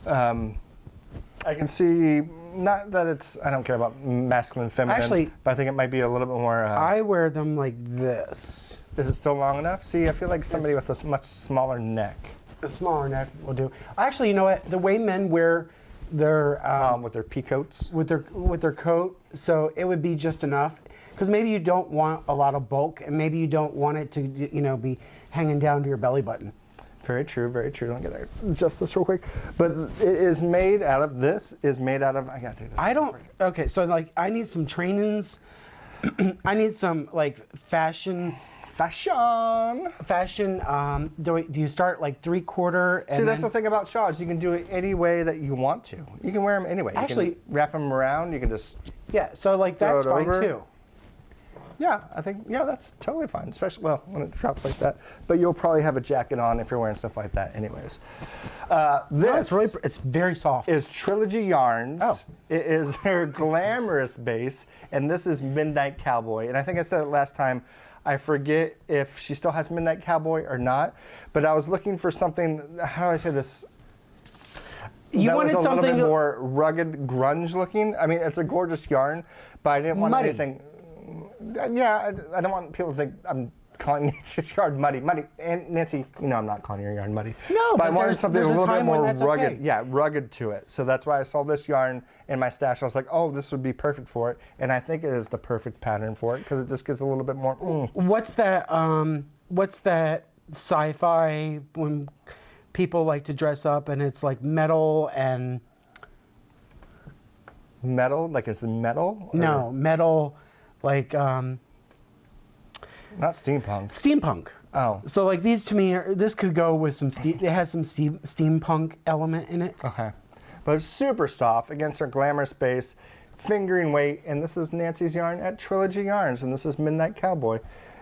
I can see, not that it's, I don't care about masculine, feminine, actually, but I think it might be a little bit more. I wear them like this. Is it still long enough? See, I feel like somebody with a much smaller neck. A smaller neck will do. Actually, you know what? The way men wear their with their pea coats, with their coat, so it would be just enough. Because maybe you don't want a lot of bulk, and maybe you don't want it to, be hanging down to your belly button. Very true, very true. Don't get to adjust this real quick. But it is made out of, I gotta take this. Okay, so like I need some trainings. I need some like fashion. Do you start like 3/4? See, that's the thing about shawls. You can do it any way that you want to. You can wear them anyway. Actually, you can wrap them around. You can just so like that's fine too. Yeah, I think that's totally fine. Especially when it drops like that. But you'll probably have a jacket on if you're wearing stuff like that, anyways. It's very soft. Is Trilogy yarns. Oh. It is their glamorous base, and this is Midnight Cowboy. And I think I said it last time. I forget if she still has Midnight Cowboy or not, but I was looking for something, how do I say this? You that wanted was a something little bit more rugged, grunge looking. I mean, it's a gorgeous yarn, but I didn't want anything. Yeah, I don't want people to think I'm calling Nancy's yard muddy. And Nancy, I'm not calling your yard muddy. No, but I wanted something a little bit more rugged. Okay. Yeah, rugged to it. So that's why I saw this yarn in my stash. I was like, oh, this would be perfect for it. And I think it is the perfect pattern for it because it just gets a little bit more. What's that? What's that sci-fi when people like to dress up and it's like metal and metal? Like is it metal? Or? No, metal, like. Not steampunk. Steampunk. Oh. So like these to me, this could go with some it has some steampunk element in it. Okay. But it's super soft against our glamorous base, fingering weight, and this is Nancy's yarn at Trilogy Yarns, and this is Midnight Cowboy.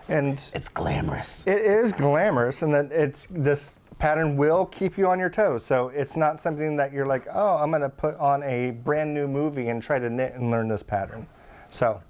And it's glamorous. It is glamorous, and that this pattern will keep you on your toes. So it's not something that you're like, oh, I'm gonna put on a brand new movie and try to knit and learn this pattern. So,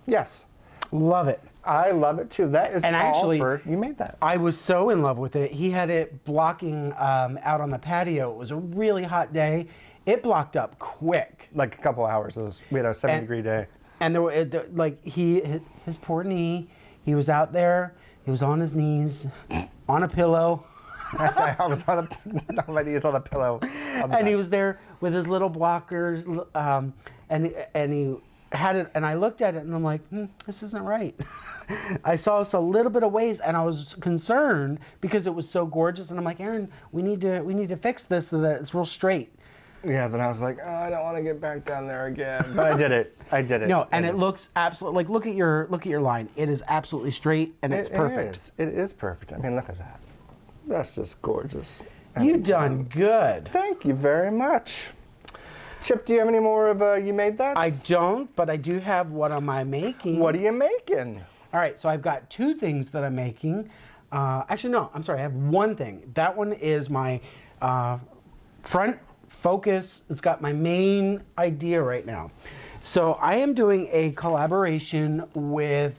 yes. Love it. I love it too. That is and all actually, you made that. I was so in love with it. He had it blocking out on the patio. It was a really hot day. It blocked up quick. Like a couple hours. We had a 70-degree day. And there were like his poor knee. He was out there. He was on his knees, on a pillow. I was on my knees on a pillow. And he was there with his little blockers, and he had it, and I looked at it, and I'm like, this isn't right. I saw us a little bit of ways, and I was concerned because it was so gorgeous, and I'm like, Erin, we need to fix this so that it's real straight. Yeah, then I was like, oh, I don't want to get back down there again. But I did it. No, and it looks absolutely like look at your line. It is absolutely straight, and it's perfect. It is perfect. I mean, look at that. That's just gorgeous. You done good. Thank you very much. Chip, do you have any more of You Made That? I don't, but I do have what am I making. What are you making? All right, so I've got two things that I'm making. Actually, no, I'm sorry, I have one thing. That one is my front focus. It's got my main idea right now. So I am doing a collaboration with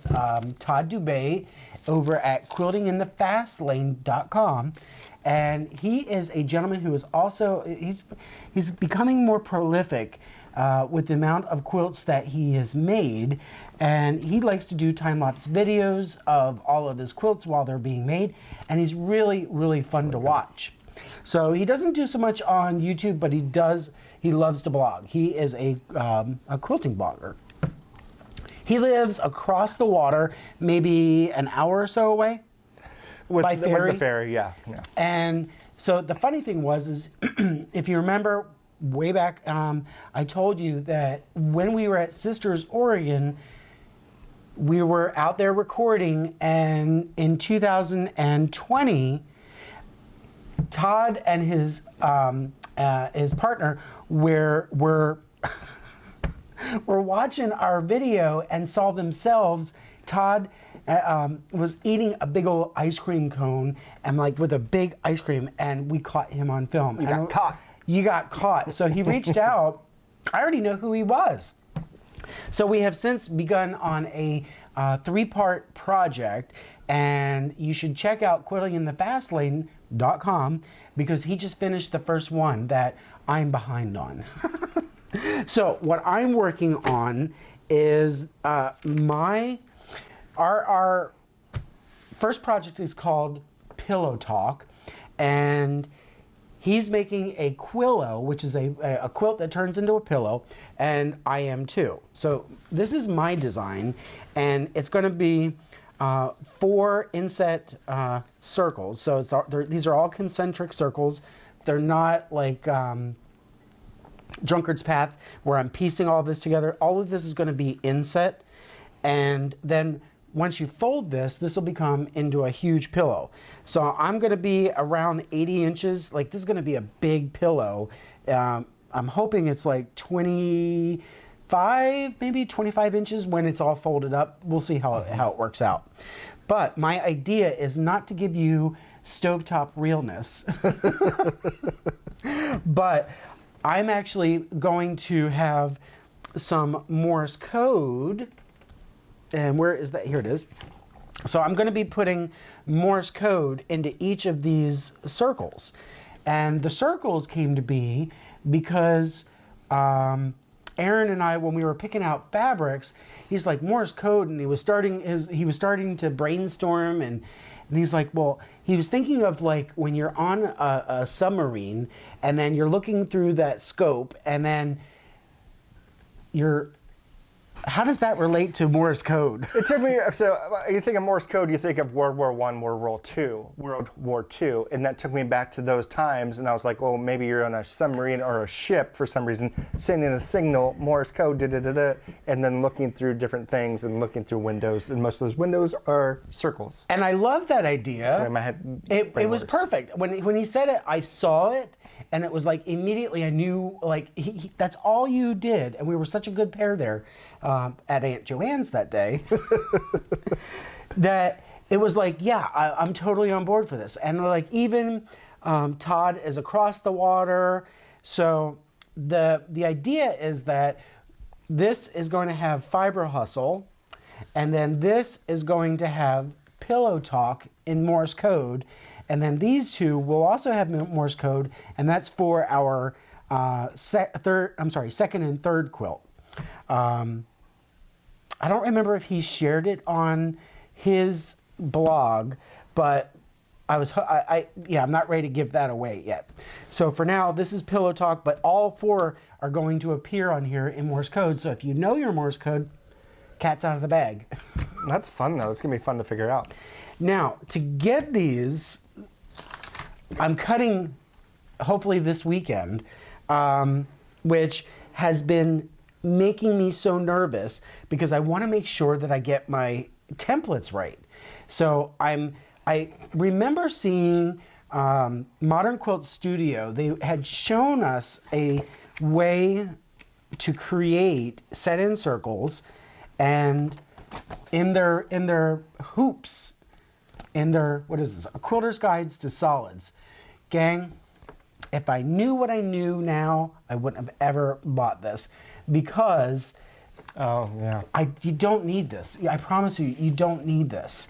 Todd Dubay over at quiltinginthefastlane.com. And he is a gentleman who is also, he's becoming more prolific with the amount of quilts that he has made. And he likes to do time-lapse videos of all of his quilts while they're being made. And he's really, really fun to watch. So he doesn't do so much on YouTube, but he loves to blog. He is a quilting blogger. He lives across the water, maybe an hour or so away. By ferry. With the ferry, yeah. And so the funny thing is if you remember way back, I told you that when we were at Sisters, Oregon, we were out there recording, and in 2020, Todd and his partner were watching our video and saw themselves. Todd was eating a big old ice cream cone, and like with a big ice cream, and we caught him on film. You got caught. You got caught. So he reached out. I already know who he was. So we have since begun on a 3-part project, and you should check out quiltinginthefastlane.com because he just finished the first one that I'm behind on. So what I'm working on is our first project is called Pillow Talk, and he's making a quillo, which is a quilt that turns into a pillow, and I am too. So this is my design, and it's going to be 4 inset circles. So these are all concentric circles. They're not like Drunkard's Path, where I'm piecing all this together. All of this is going to be inset, and then once you fold this will become into a huge pillow. So I'm going to be around 80 inches. Like, this is going to be a big pillow. I'm hoping it's like 25, maybe 25 inches when it's all folded up. We'll see how it works out. But my idea is not to give you stovetop realness. But I'm actually going to have some Morse code. And where is that? Here it is. So I'm going to be putting Morse code into each of these circles. And the circles came to be because Aaron and I, when we were picking out fabrics, he's like, Morse code, and he was starting to brainstorm, and he's like, well, he was thinking of like when you're on a submarine and then you're looking through that scope and then how does that relate to Morse code? It took me, so you think of Morse code, you think of World War I, World War II, and that took me back to those times, and I was like, well, maybe you're on a submarine or a ship for some reason, sending a signal, Morse code, da-da-da-da, and then looking through different things and looking through windows, and most of those windows are circles. And I love that idea. So in my head, it was perfect. When he said it, I saw it, and it was like immediately I knew, like, that's all you did, and we were such a good pair there at Aunt Joanne's that day, that it was like, yeah, I'm totally on board for this. And like even Todd is across the water, so the idea is that this is going to have Fiber Hustle, and then this is going to have Pillow Talk in Morse code. And then these two will also have Morse code, and that's for our second and third quilt. I don't remember if he shared it on his blog, but I'm not ready to give that away yet. So for now, this is Pillow Talk, but all four are going to appear on here in Morse code. So if you know your Morse code, cat's out of the bag. That's fun though. It's gonna be fun to figure out. Now, to get these, I'm cutting hopefully this weekend, which has been making me so nervous because I want to make sure that I get my templates right. So I remember seeing Modern Quilt Studio. They had shown us a way to create set-in circles, and in their hoops, in their, what is this? A Quilter's Guides to Solids. Gang, if I knew what I knew now, I wouldn't have ever bought this, because oh yeah, you don't need this. I promise you, you don't need this.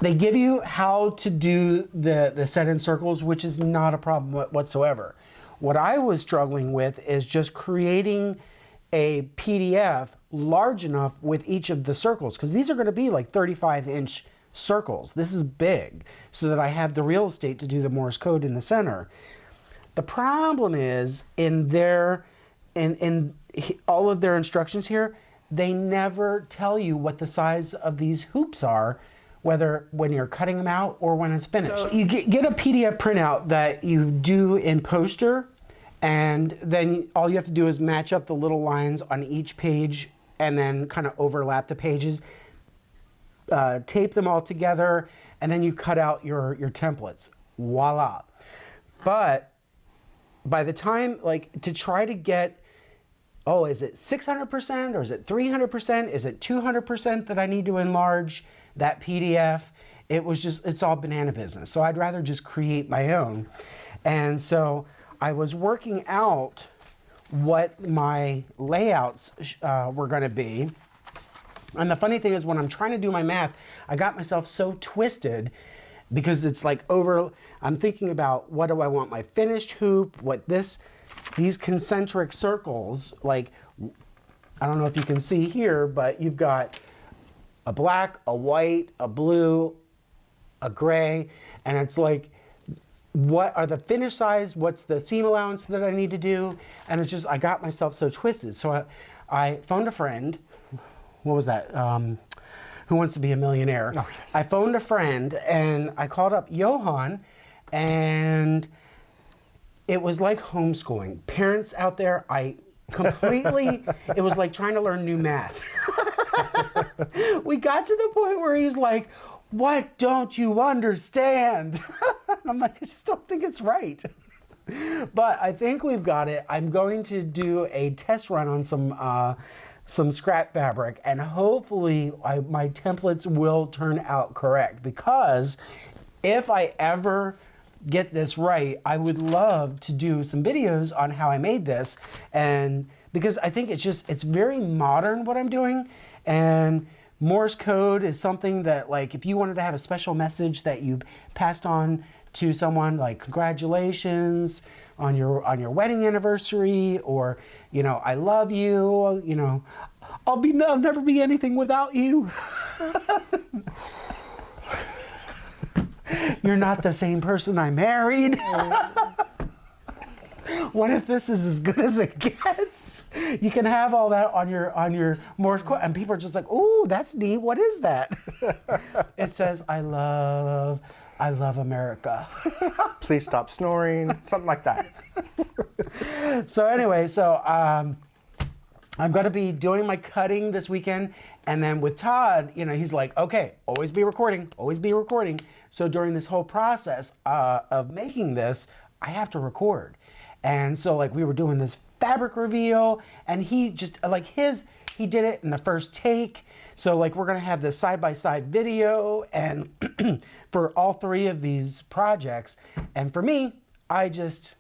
They give you how to do the set-in circles, which is not a problem whatsoever. What I was struggling with is just creating a PDF large enough with each of the circles, because these are going to be like 35-inch circles. This is big, so that I have the real estate to do the Morse code in the center. The problem is in all of their instructions here, they never tell you what the size of these hoops are, whether when you're cutting them out or when it's finished. So you get a PDF printout that you do in Poster, and then all you have to do is match up the little lines on each page and then kind of overlap the pages, tape them all together, and then you cut out your templates. Voila. But by the time, like, to try to get, oh, is it 600% or is it 300%? Is it 200% that I need to enlarge that PDF? It's all banana business. So I'd rather just create my own. And so I was working out what my layouts were going to be. And the funny thing is, when I'm trying to do my math, I got myself so twisted, because it's like I'm thinking about, what do I want my finished hoop, these concentric circles, like, I don't know if you can see here, but you've got a black, a white, a blue, a gray, and it's like, what are the finish size? What's the seam allowance that I need to do? And it's just, I got myself so twisted. So I phoned a friend. What was that? Who Wants to Be a Millionaire? Oh, yes. I phoned a friend and I called up Johan, and it was like homeschooling. Parents out there, it was like trying to learn new math. We got to the point where he's like, what don't you understand? I'm like, I just don't think it's right. But I think we've got it. I'm going to do a test run on some scrap fabric, and hopefully my templates will turn out correct, because if I ever get this right, I would love to do some videos on how I made this, and because I think it's very modern what I'm doing, and Morse code is something that, like, if you wanted to have a special message that you passed on to someone, like congratulations on your wedding anniversary, or I love you, I'll never be anything without you. You're not the same person I married. What if this is as good as it gets? You can have all that on your Morse code, and people are just like, "Ooh, that's neat. What is that?" It says, "I love America." Please stop snoring. Something like that. So anyway, I'm going to be doing my cutting this weekend, and then with Todd, he's like, "Okay, always be recording, always be recording." So during this whole process of making this, I have to record. And so we were doing this fabric reveal, and he just he did it in the first take. So we're gonna have this side-by-side video and for all 3 of these projects. And for me, I just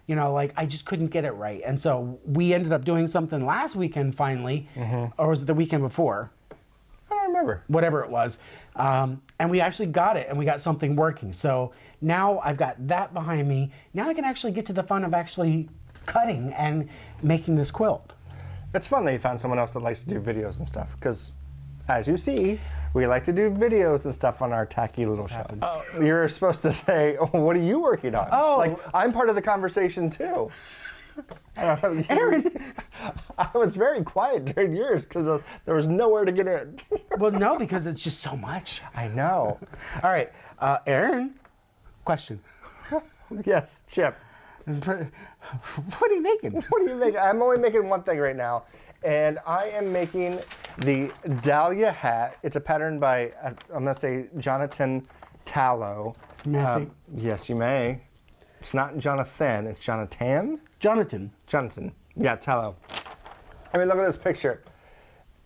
I just couldn't get it right. And so we ended up doing something last weekend finally, or was it the weekend before? I don't remember. Whatever it was. And we actually got it, and we got something working. So now I've got that behind me. Now I can actually get to the fun of actually cutting and making this quilt. It's fun that you found someone else that likes to do videos and stuff, because as you see, we like to do videos and stuff on our tacky little show. Oh. You're supposed to say, oh, what are you working on? Oh. I'm part of the conversation too. I don't know. Aaron! I was very quiet during yours because there was nowhere to get in. Well, no, because it's just so much. I know. All right, Aaron, question. Yes, Chip. What are you making? What are you making? I'm only making one thing right now, and I am making the Dahlia hat. It's a pattern by, I'm going to say, Jonatan Tollow. May I see? Yes, you may. It's not Jonathan, it's Jonatan? Jonatan. Yeah, Tollow. I mean, look at this picture.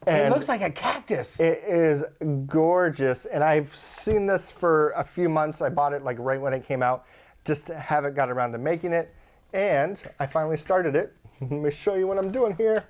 And it looks like a cactus. it is gorgeous, and I've seen this for a few months. I bought it right when it came out, just haven't got around to making it, and I finally started it. Let me show you what I'm doing here.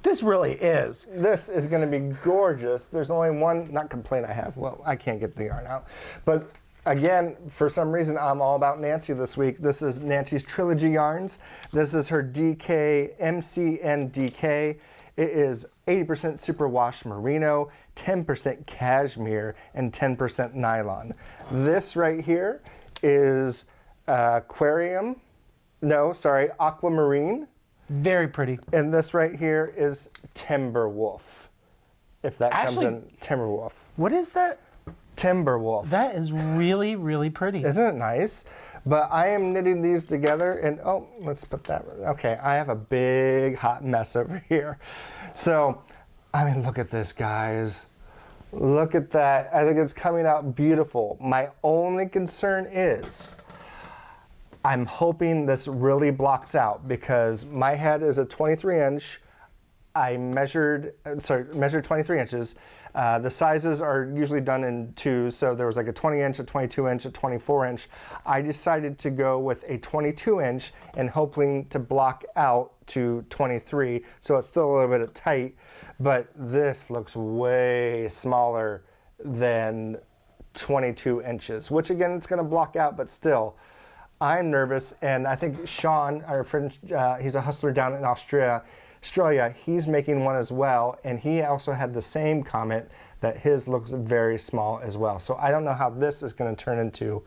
This really is. This is going to be gorgeous. There's only one complaint I have. Well, I can't get the yarn out, but again, for some reason, I'm all about Nancy this week. This is Nancy's Trilogy yarns. This is her DK, MCN DK. It is 80% superwash merino, 10% cashmere, and 10% nylon. This right here is aquamarine. Very pretty. And this right here is Timberwolf. If that Actually, comes in, Timberwolf. What is that? Timberwolf. That is really, really pretty. Isn't it nice? But I am knitting these together, and let's put that. Okay, I have a big hot mess over here. So, I mean, look at this, guys. Look at that. I think it's coming out beautiful. My only concern is I'm hoping this really blocks out, because my head is a 23-inch. I measured 23 inches. The sizes are usually done in 2s, so there was a 20-inch, a 22-inch, a 24-inch. I decided to go with a 22-inch and hoping to block out to 23, so it's still a little bit tight, but this looks way smaller than 22 inches, which again, it's going to block out, but still, I'm nervous. And I think Sean, our friend, he's a hustler down in Australia, he's making one as well, and he also had the same comment that his looks very small as well. So I don't know how this is going to turn into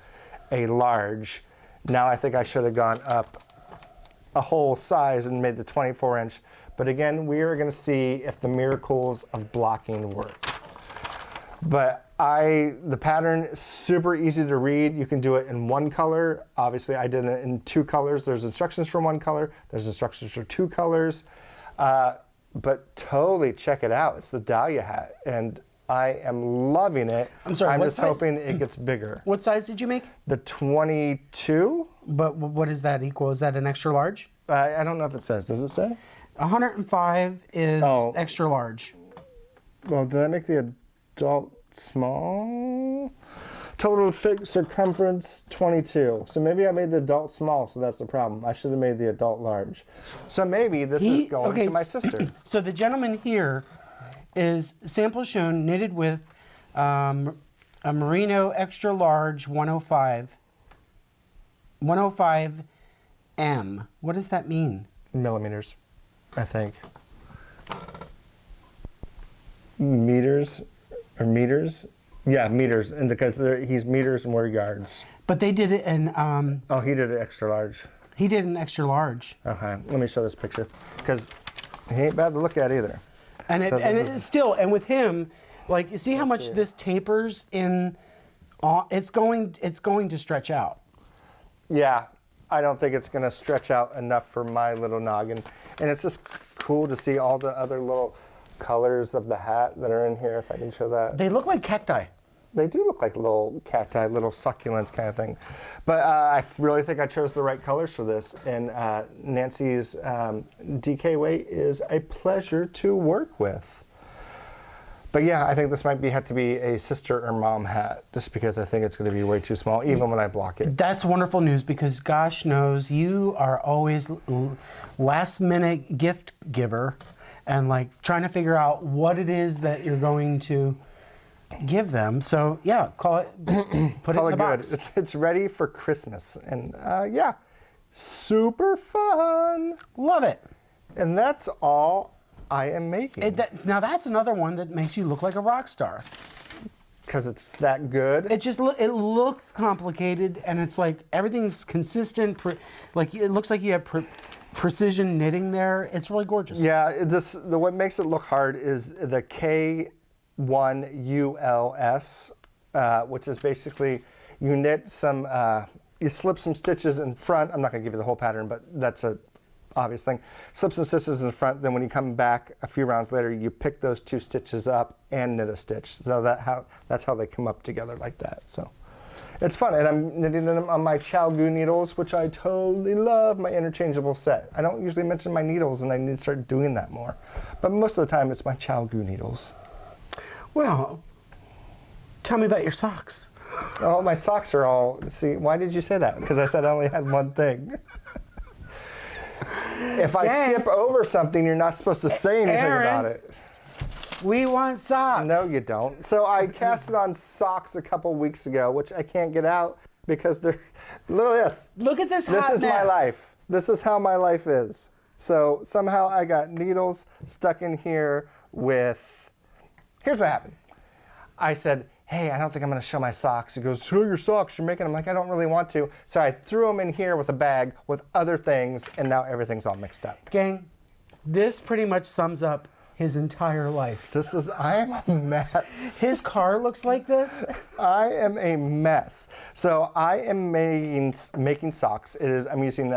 a large. Now I think I should have gone up a whole size and made the 24-inch. But again, we are going to see if the miracles of blocking work. But the pattern is super easy to read. You can do it in one color. Obviously, I did it in 2 colors. There's instructions for 1 color. There's instructions for 2 colors. But totally check it out. It's the Dahlia hat, and I am loving it. I'm sorry, I'm what just size? hoping it gets bigger. What size did you make? The 22? But what is that equal? Is that an extra large? I don't know if it says. Does it say? 105 is extra large. Well, did I make the adult small? Total circumference 22. So maybe I made the adult small, so that's the problem. I should have made the adult large. So maybe this is going to my sister. So the gentleman here is sample shown knitted with a merino extra large 105. 105M. What does that mean? Millimeters, I think. Meters or meters? Yeah, meters. And because he's meters and we're yards. But they did it in. Oh, he did it extra large. He did an extra large. Okay, let me show this picture because he ain't bad to look at either. And So it's still, and with him, like, you see how much see. this tapers in. It's going to stretch out. Yeah, I don't think it's going to stretch out enough for my little noggin. And it's just cool to see all the other little colors of the hat that are in here, if I can show that. They look like cacti. They do look like little cacti, little succulents kind of thing. But I really think I chose the right colors for this. And Nancy's DK weight is a pleasure to work with. But yeah, I think this might have to be a sister or mom hat, just because I think it's going to be way too small, even when I block it. That's wonderful news, because gosh knows you are always last minute gift giver and like trying to figure out what it is that you're going to give them. So yeah, call it, put it in the box. It's ready for Christmas. And yeah, super fun. Love it. And that's all I am making. Now that's another one that makes you look like a rock star. Because it's that good. It just it looks complicated, and it's like everything's consistent. Like it looks like you have precision knitting there. It's really gorgeous. Yeah, what makes it look hard is the KAL QAL, which is basically you knit some, you slip some stitches in front. I'm not going to give you the whole pattern, but that's a obvious thing. Slip some stitches in front, then when you come back a few rounds later, you pick those two stitches up and knit a stitch. So that's how they come up together like that. So it's fun, and I'm knitting them on my KAL QAL needles, which I totally love, my interchangeable set. I don't usually mention my needles, and I need to start doing that more. But most of the time, it's my KAL QAL needles. Well, tell me about your socks. Oh, my socks are all, see, why did you say that? Because I said I only had one thing. If I skip over something, you're not supposed to say anything about it. We want socks. No, you don't. So I casted on socks a couple weeks ago, which I can't get out because they're, look at this. Look at this hot This is my life. This is how my life is. So somehow I got needles stuck in here with, here's what happened. I said, hey, I don't think I'm going to show my socks. He goes, show your socks, you're making them. I'm like, I don't really want to. So I threw them in here with a bag with other things, and now everything's all mixed up. Gang, this pretty much sums up his entire life. I am a mess. His car looks like this. I am a mess. So I am making socks. I'm using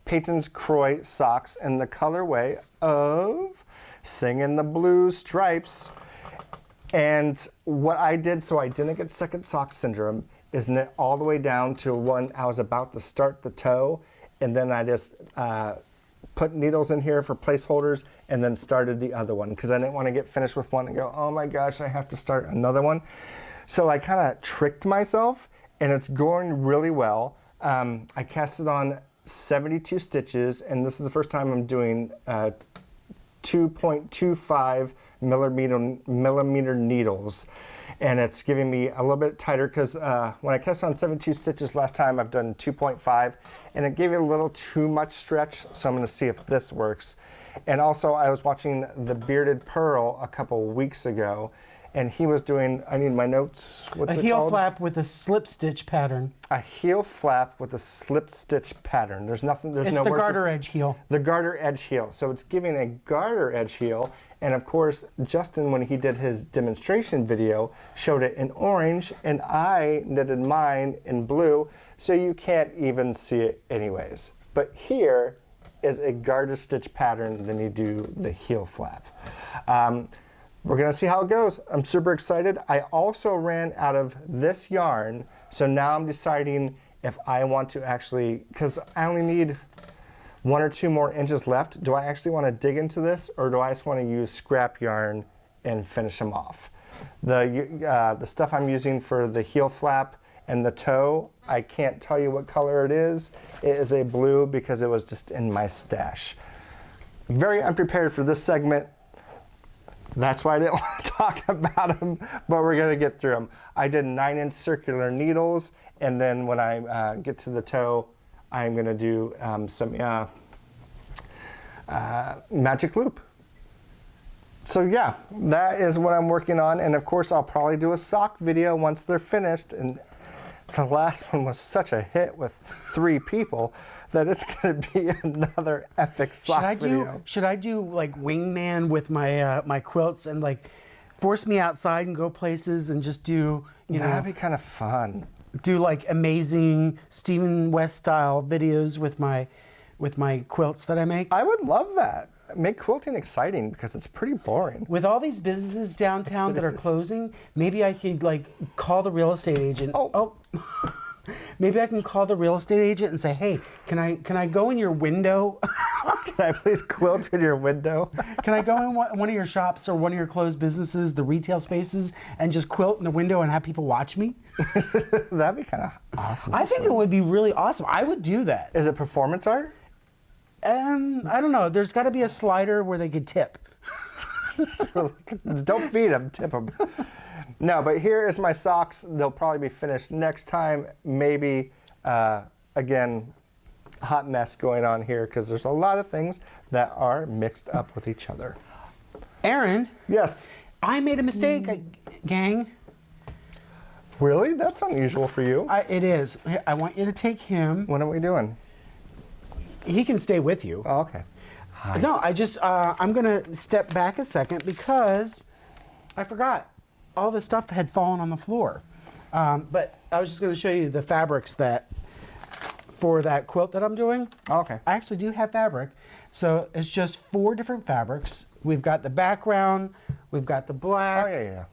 Peyton's Croy socks in the colorway of Singing the Blue Stripes. And what I did so I didn't get second sock syndrome is knit all the way down to when I was about to start the toe, and then I just put needles in here for placeholders and then started the other one because I didn't want to get finished with one and go, oh my gosh, I have to start another one. So I kind of tricked myself, and it's going really well. I casted on 72 stitches, and this is the first time I'm doing 2.25 millimeter needles, and it's giving me a little bit tighter because when I cast on 72 stitches last time, I've done 2.5, and it gave it a little too much stretch, so I'm going to see if this works. And also, I was watching The Bearded Pearl a couple weeks ago, and he was doing, I need my notes, what's it A heel called? flap with a slip stitch pattern. A heel flap with a slip stitch pattern. There's nothing, there's It's no the words garter edge heel. The garter edge heel. So it's giving a garter edge heel. And of course, Justin, when he did his demonstration video, showed it in orange, and I knitted mine in blue, so you can't even see it anyways. But here is a garter stitch pattern, then you do the heel flap. We're gonna see how it goes. I'm super excited. I also ran out of this yarn, so now I'm deciding if I want to actually, because I only need 1 or 2 more inches left. Do I actually want to dig into this, or do I just want to use scrap yarn and finish them off? The stuff I'm using for the heel flap and the toe, I can't tell you what color it is. It is a blue because it was just in my stash. Very unprepared for this segment. That's why I didn't want to talk about them, but we're going to get through them. I did 9-inch circular needles, and then when I get to the toe, I'm going to do some magic loop. So yeah, that is what I'm working on, and of course I'll probably do a sock video once they're finished. And the last one was such a hit with 3 people that it's going to be another epic sock video. Should I do like wingman with my my quilts and like force me outside and go places and just do That'd be kind of fun. Do like amazing Stephen West style videos with my quilts that I make? I would love that. Make quilting exciting because it's pretty boring. With all these businesses downtown that are closing, maybe I could like call the real estate agent. Oh. Maybe I can call the real estate agent and say, "Hey, can I go in your window? Can I please quilt in your window? Can I go in one of your shops or one of your closed businesses, the retail spaces, and just quilt in the window and have people watch me?" That'd be kind of awesome. I think it would be really awesome. I would do that. Is it performance art? I don't know. There's got to be a slider where they could tip. Don't feed them, tip them. No, but here is my socks. They'll probably be finished next time. Maybe, again, hot mess going on here because there's a lot of things that are mixed up with each other. Aaron? Yes? I made a mistake, gang. Really? That's unusual for you. It is. I want you to take him. What are we doing? He can stay with you. Oh, okay. Hi. No, I'm going to step back a second because I forgot. All the stuff had fallen on the floor. But I was just going to show you the fabrics for that quilt that I'm doing. Oh, okay. I actually do have fabric. So it's just 4 different fabrics. We've got the background, we've got the black. Oh, yeah.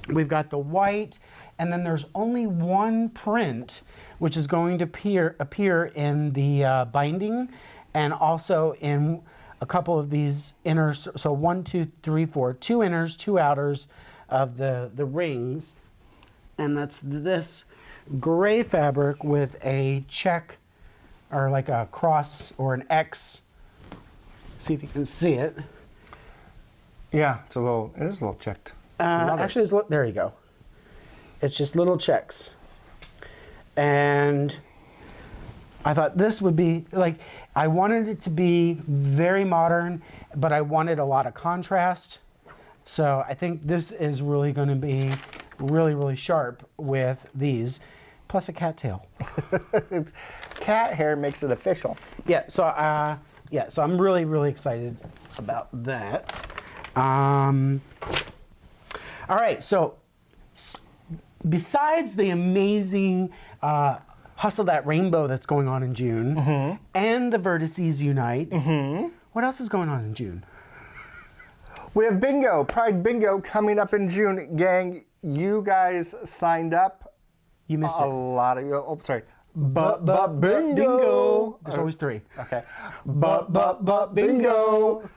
We've got the white, and then there's only one print, which is going to appear in the binding, and also in a couple of these inners. So 1, 2, 3, 4, 2 inners, 2 outers of the rings, and that's this gray fabric with a check, or like a cross or an X. See if you can see it. Yeah, it is a little checked. Actually, there you go. It's just little checks. And I thought this would be, like, I wanted it to be very modern, but I wanted a lot of contrast. So I think this is really going to be really, really sharp with these, plus a cattail. Cat hair makes it official. Yeah, so I'm really, really excited about that. All right, so besides the amazing Hustle That Rainbow that's going on in June, and the Vertices Unite, what else is going on in June? We have bingo, Pride Bingo coming up in June. Gang, you guys signed up. You missed a it. lot of you. Oh, sorry. Bingo. There's always 3. Okay. Bingo.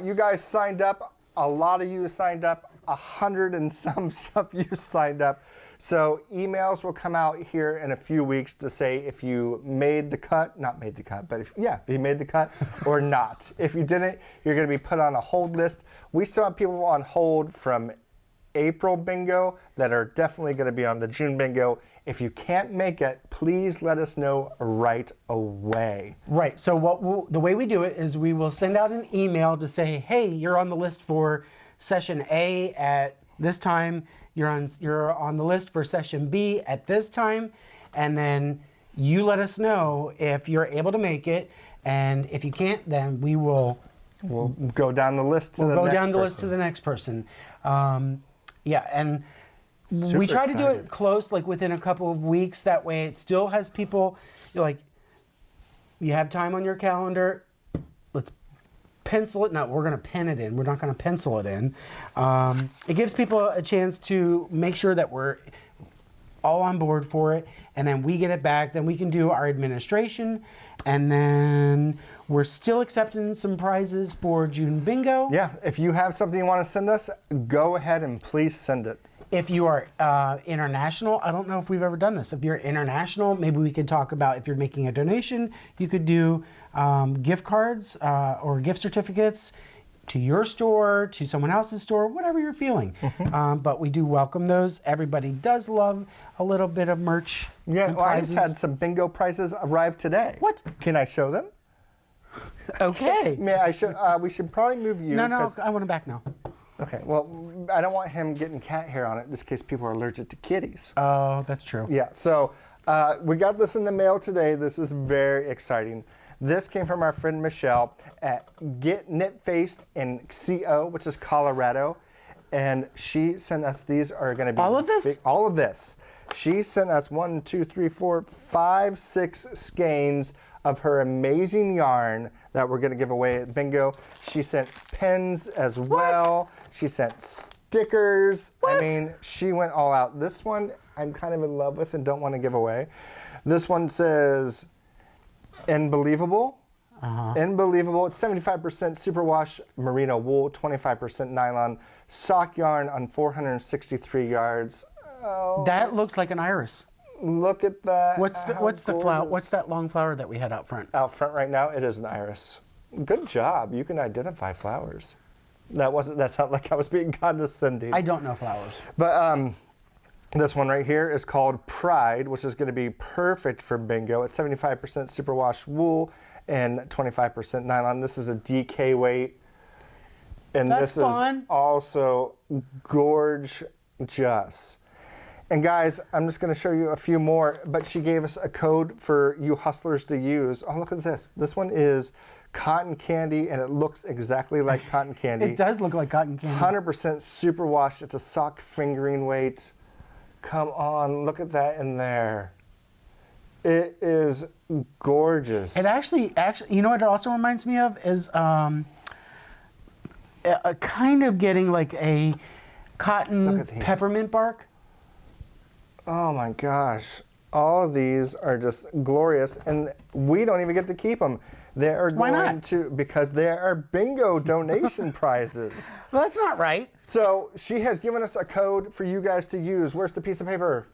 You guys signed up. A lot of you signed up. 100 and some of you signed up. So emails will come out here in a few weeks to say if you made the cut, not made the cut, but if you made the cut or not. If you didn't, you're going to be put on a hold list. We still have people on hold from April bingo that are definitely going to be on the June bingo. If you can't make it, please let us know right away. Right. So the way we do it is we will send out an email to say, hey, you're on the list for session A at this time. You're on the list for session B at this time, and then you let us know if you're able to make it, and if you can't, then we'll go down the list to the next person. Yeah, and we try to do it close, like within a couple of weeks. That way, it still has people. Like, you have time on your calendar. Let's pencil it. No, we're going to pen it in. We're not going to pencil it in. It gives people a chance to make sure that we're all on board for it, and then we get it back. Then we can do our administration, and then we're still accepting some prizes for June bingo. Yeah, if you have something you want to send us, go ahead and please send it. If you are international, I don't know if we've ever done this. If you're international, maybe we could talk about if you're making a donation, you could do gift cards or gift certificates to your store, to someone else's store, whatever you're feeling. But we do welcome those. Everybody does love a little bit of merch. Yeah, and well, I just prizes. had some bingo prizes arrive today. What? Can I show them? Okay. May I show? We should probably move you. No, 'cause- I want it back now. Okay. Well, I don't want him getting cat hair on it, just in case people are allergic to kitties. Oh, that's true. Yeah. So we got this in the mail today. This is very exciting. This came from our friend Michelle at Get Knit Faced in CO, which is Colorado, and she sent us. These are going to be All of this? all of this. She sent us 1, 2, 3, 4, 5, 6 skeins of her amazing yarn that we're going to give away at bingo. She sent pens as well. She sent stickers. What? I mean, she went all out. This one I'm kind of in love with and don't want to give away. This one says Unbelievable. Unbelievable. It's 75% superwash merino wool, 25% nylon, sock yarn on 463 yards. Oh, That looks like an iris. look at that. What's the flower? gorgeous. What's that long flower that we had out front? Out front right now? It is an iris. Good job. You can identify flowers. That's not like I was being condescending. I don't know flowers. But this one right here is called Pride, which is going to be perfect for bingo. It's 75% superwash wool and 25% nylon. This is a DK weight. And That's this fun. is also gorgeous. And guys, I'm just going to show you a few more, but she gave us a code for you hustlers to use. Oh, look at this. This one is cotton candy, and it looks exactly like cotton candy. It does look like cotton candy. 100% superwash. It's a sock fingering weight. Come on, look at that in there. It is gorgeous. It actually, you know what it also reminds me of is a kind of getting like a Look cotton at these. peppermint bark. Oh my gosh. All of these are just glorious, and we don't even get to keep them. They are Why going not? to, because they are bingo donation prizes. Well, that's not right. So she has given us a code for you guys to use. Where's the piece of paper?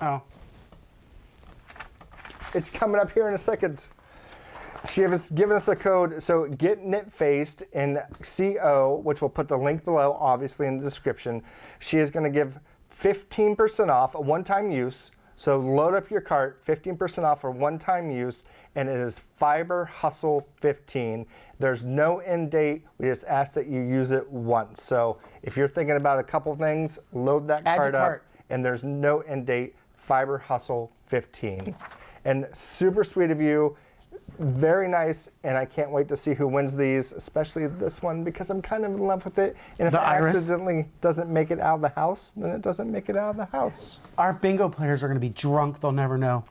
Oh. It's coming up here in a second. She has given us a code. So Get Knit Faced in CO, which we'll put the link below, obviously in the description. She is going to give 15% off a one-time use. So load up your cart, 15% off for one-time use, and it is Fiber Hustle 15. There's no end date. We just ask that you use it once. So if you're thinking about a couple things, load that Add to cart up, cart. and there's no end date. Fiber Hustle 15. And super sweet of you. Very nice, and I can't wait to see who wins these, especially this one, because I'm kind of in love with it. And if The it iris? accidentally doesn't make it out of the house, then it doesn't make it out of the house. Our bingo players are going to be drunk. They'll never know.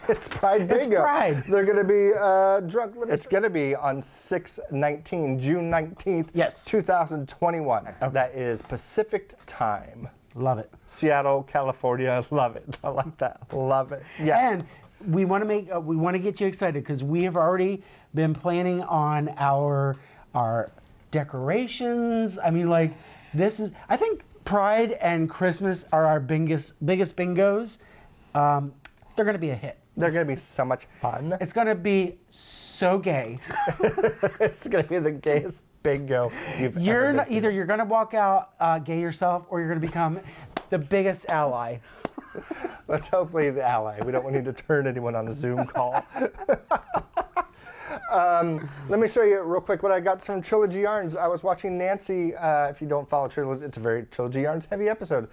It's Pride It's Bingo. Pride. They're going to be drunk. It's going to be on 6/19, June 19th, Yes. 2021. That is Pacific time. Love it. Seattle, California. Love it. I like that. Love it. Yes. And we want to get you excited because we have already been planning on our decorations. I mean, like I think Pride and Christmas are our biggest bingos. They're going to be a hit. They're going to be so much fun. It's going to be so gay. It's going to be the gayest bingo you've You're ever not, been to. either you're going to walk out gay yourself, or you're going to become the biggest ally. Let's hopefully the ally. We don't need to turn anyone on a Zoom call. Let me show you real quick what I got from Trilogy Yarns. I was watching Nancy. If you don't follow Trilogy, it's a very Trilogy Yarns heavy episode.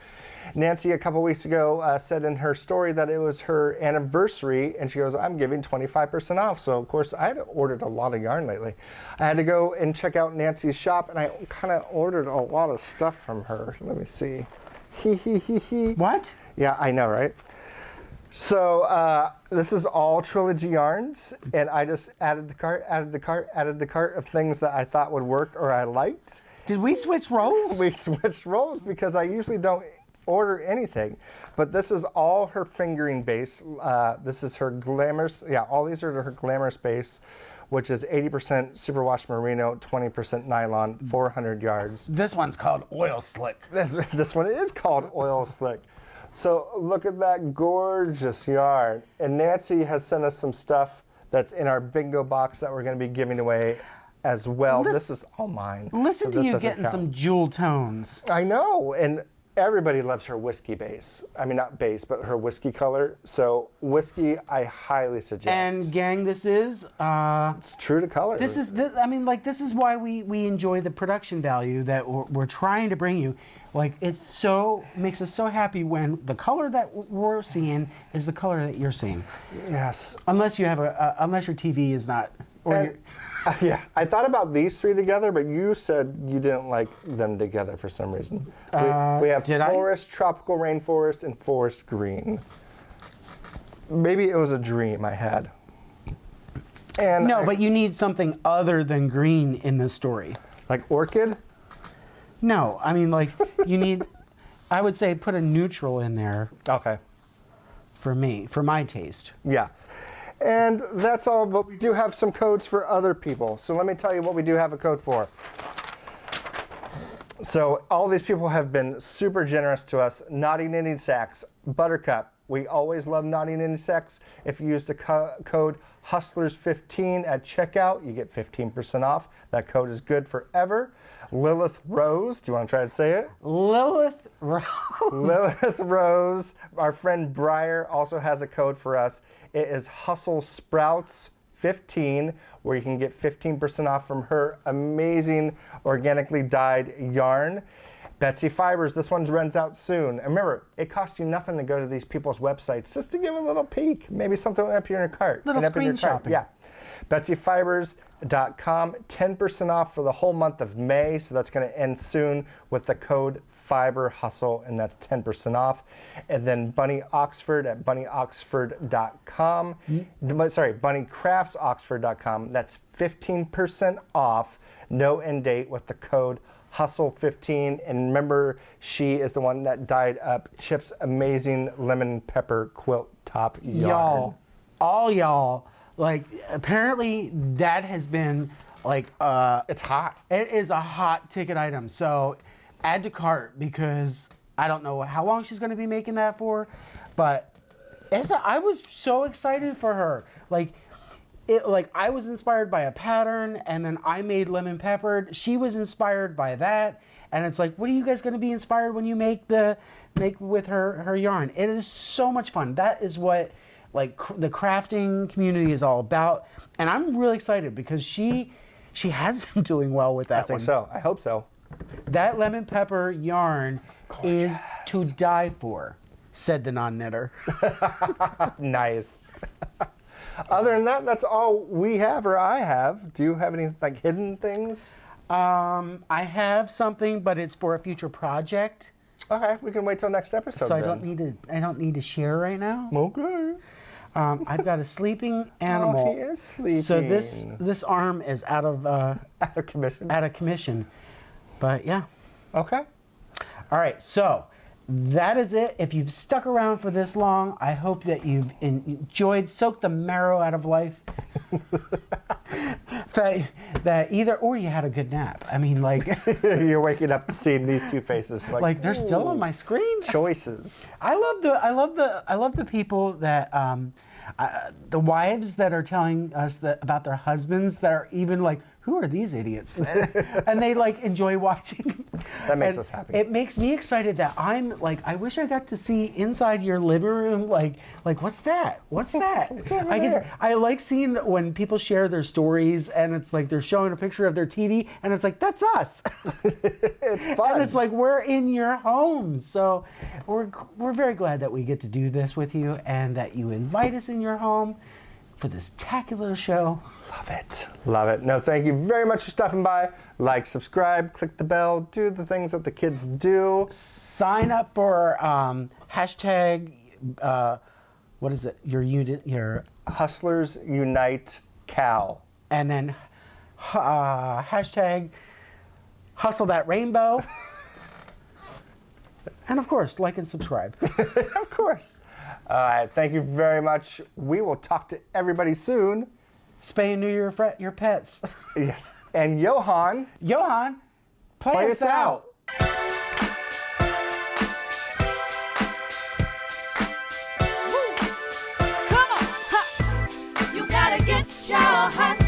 Nancy, a couple weeks ago, said in her story that it was her anniversary, and she goes, I'm giving 25% off. So, of course, I had ordered a lot of yarn lately. I had to go and check out Nancy's shop, and I kind of ordered a lot of stuff from her. Let me see. What? Yeah, I know, right? So this is all Trilogy Yarns, and I just added the cart of things that I thought would work or I liked. Did we switch roles? We switched roles because I usually don't order anything, but this is all her fingering base. This is her glamorous, all these are her glamorous base, which is 80% superwash merino, 20% nylon, 400 yards. This one's called Oil Slick. This one is called Oil Slick. So look at that gorgeous yarn. And Nancy has sent us some stuff that's in our bingo box that we're going to be giving away as well. This is all mine. Listen so to this you doesn't getting count. some jewel tones. I know, and everybody loves her whiskey base. I mean, not base, but her whiskey color. So whiskey, I highly suggest. And gang, this is it's true to color. this is this is why we enjoy the production value that we're trying to bring you. Like, makes us so happy when the color that we're seeing is the color that you're seeing. Yes. Unless you have unless your TV is not. Yeah, I thought about these three together, but you said you didn't like them together for some reason. We have forest, tropical rainforest, and forest green. Maybe it was a dream I had. And No, but you need something other than green in this story. like orchid. No, I mean, like, you need, I would say put a neutral in there Okay. for my taste. Yeah. And that's all, but we do have some codes for other people. So let me tell you what we do have a code for. So all these people have been super generous to us. Naughty Knitting Sacks, Buttercup. We always love Naughty Knitting Sacks. If you use the code Hustlers15 at checkout, you get 15% off. That code is good forever. Lilith Rose, do you want to try to say it? Lilith Rose. Lilith Rose. Our friend Briar also has a code for us. It is Hustle Sprouts 15, where you can get 15% off from her amazing organically dyed yarn. Betsy Fibers, this one runs out soon. And remember, it costs you nothing to go to these people's websites just to give a little peek. Maybe something will appear in your cart. Little screen shopping. Yeah. BetsyFibers.com, 10% off for the whole month of May. So that's going to end soon with the code Fiber Hustle, and that's 10% off. And then Bunny Oxford at bunnyoxford.com. Sorry, bunnycraftsoxford.com. That's 15% off, no end date, with the code Hustle15. And remember, she is the one that dyed up Chip's amazing lemon pepper quilt top yarn. Y'all, like, apparently that has been like It's hot. it is a hot ticket item. So add to cart, because I don't know how long she's going to be making that for, but I was so excited for her. Like I was inspired by a pattern, and then I made lemon peppered. She was inspired by that, and it's like, what are you guys going to be inspired when you make with her yarn? It is so much fun. That is what the crafting community is all about, and I'm really excited because she has been doing well with that. I think so. I hope so. That lemon pepper yarn is to die for, said the non-knitter. Nice. Other than that, that's all we have, or I have. Do you have any hidden things? I have something, but it's for a future project. Okay, we can wait till next episode. So I then. don't need to share right now. Okay. I've got a sleeping animal. Oh, he is sleeping. So this arm is out of commission. Out of commission. But yeah. Okay. All right. So that is it. If you've stuck around for this long, I hope that you've soaked the marrow out of life. that either, or you had a good nap. I mean, You're waking up to seeing these two faces. like they're still on my screen. Choices. I love the people that the wives that are telling us about their husbands that are even like, who are these idiots? And they enjoy watching. That makes us happy. It makes me excited that I'm I wish I got to see inside your living room. Like what's that? What's that? I like seeing when people share their stories, and it's like they're showing a picture of their TV, and it's like, that's us. It's fun. And it's like, we're in your homes. So we're very glad that we get to do this with you, and that you invite us in your home for this tacular show. Love it. Love it. No, thank you very much for stopping by. Like, subscribe, click the bell, do the things that the kids do. Sign up for hashtag, what is it? Your Hustlers Unite KAL. And then hashtag hustle that rainbow. And of course, like and subscribe. Of course. All right. Thank you very much. We will talk to everybody soon. Spay and neuter your pets. Yes. And Johan, play us out. Come on, huh. You gotta get your hustle.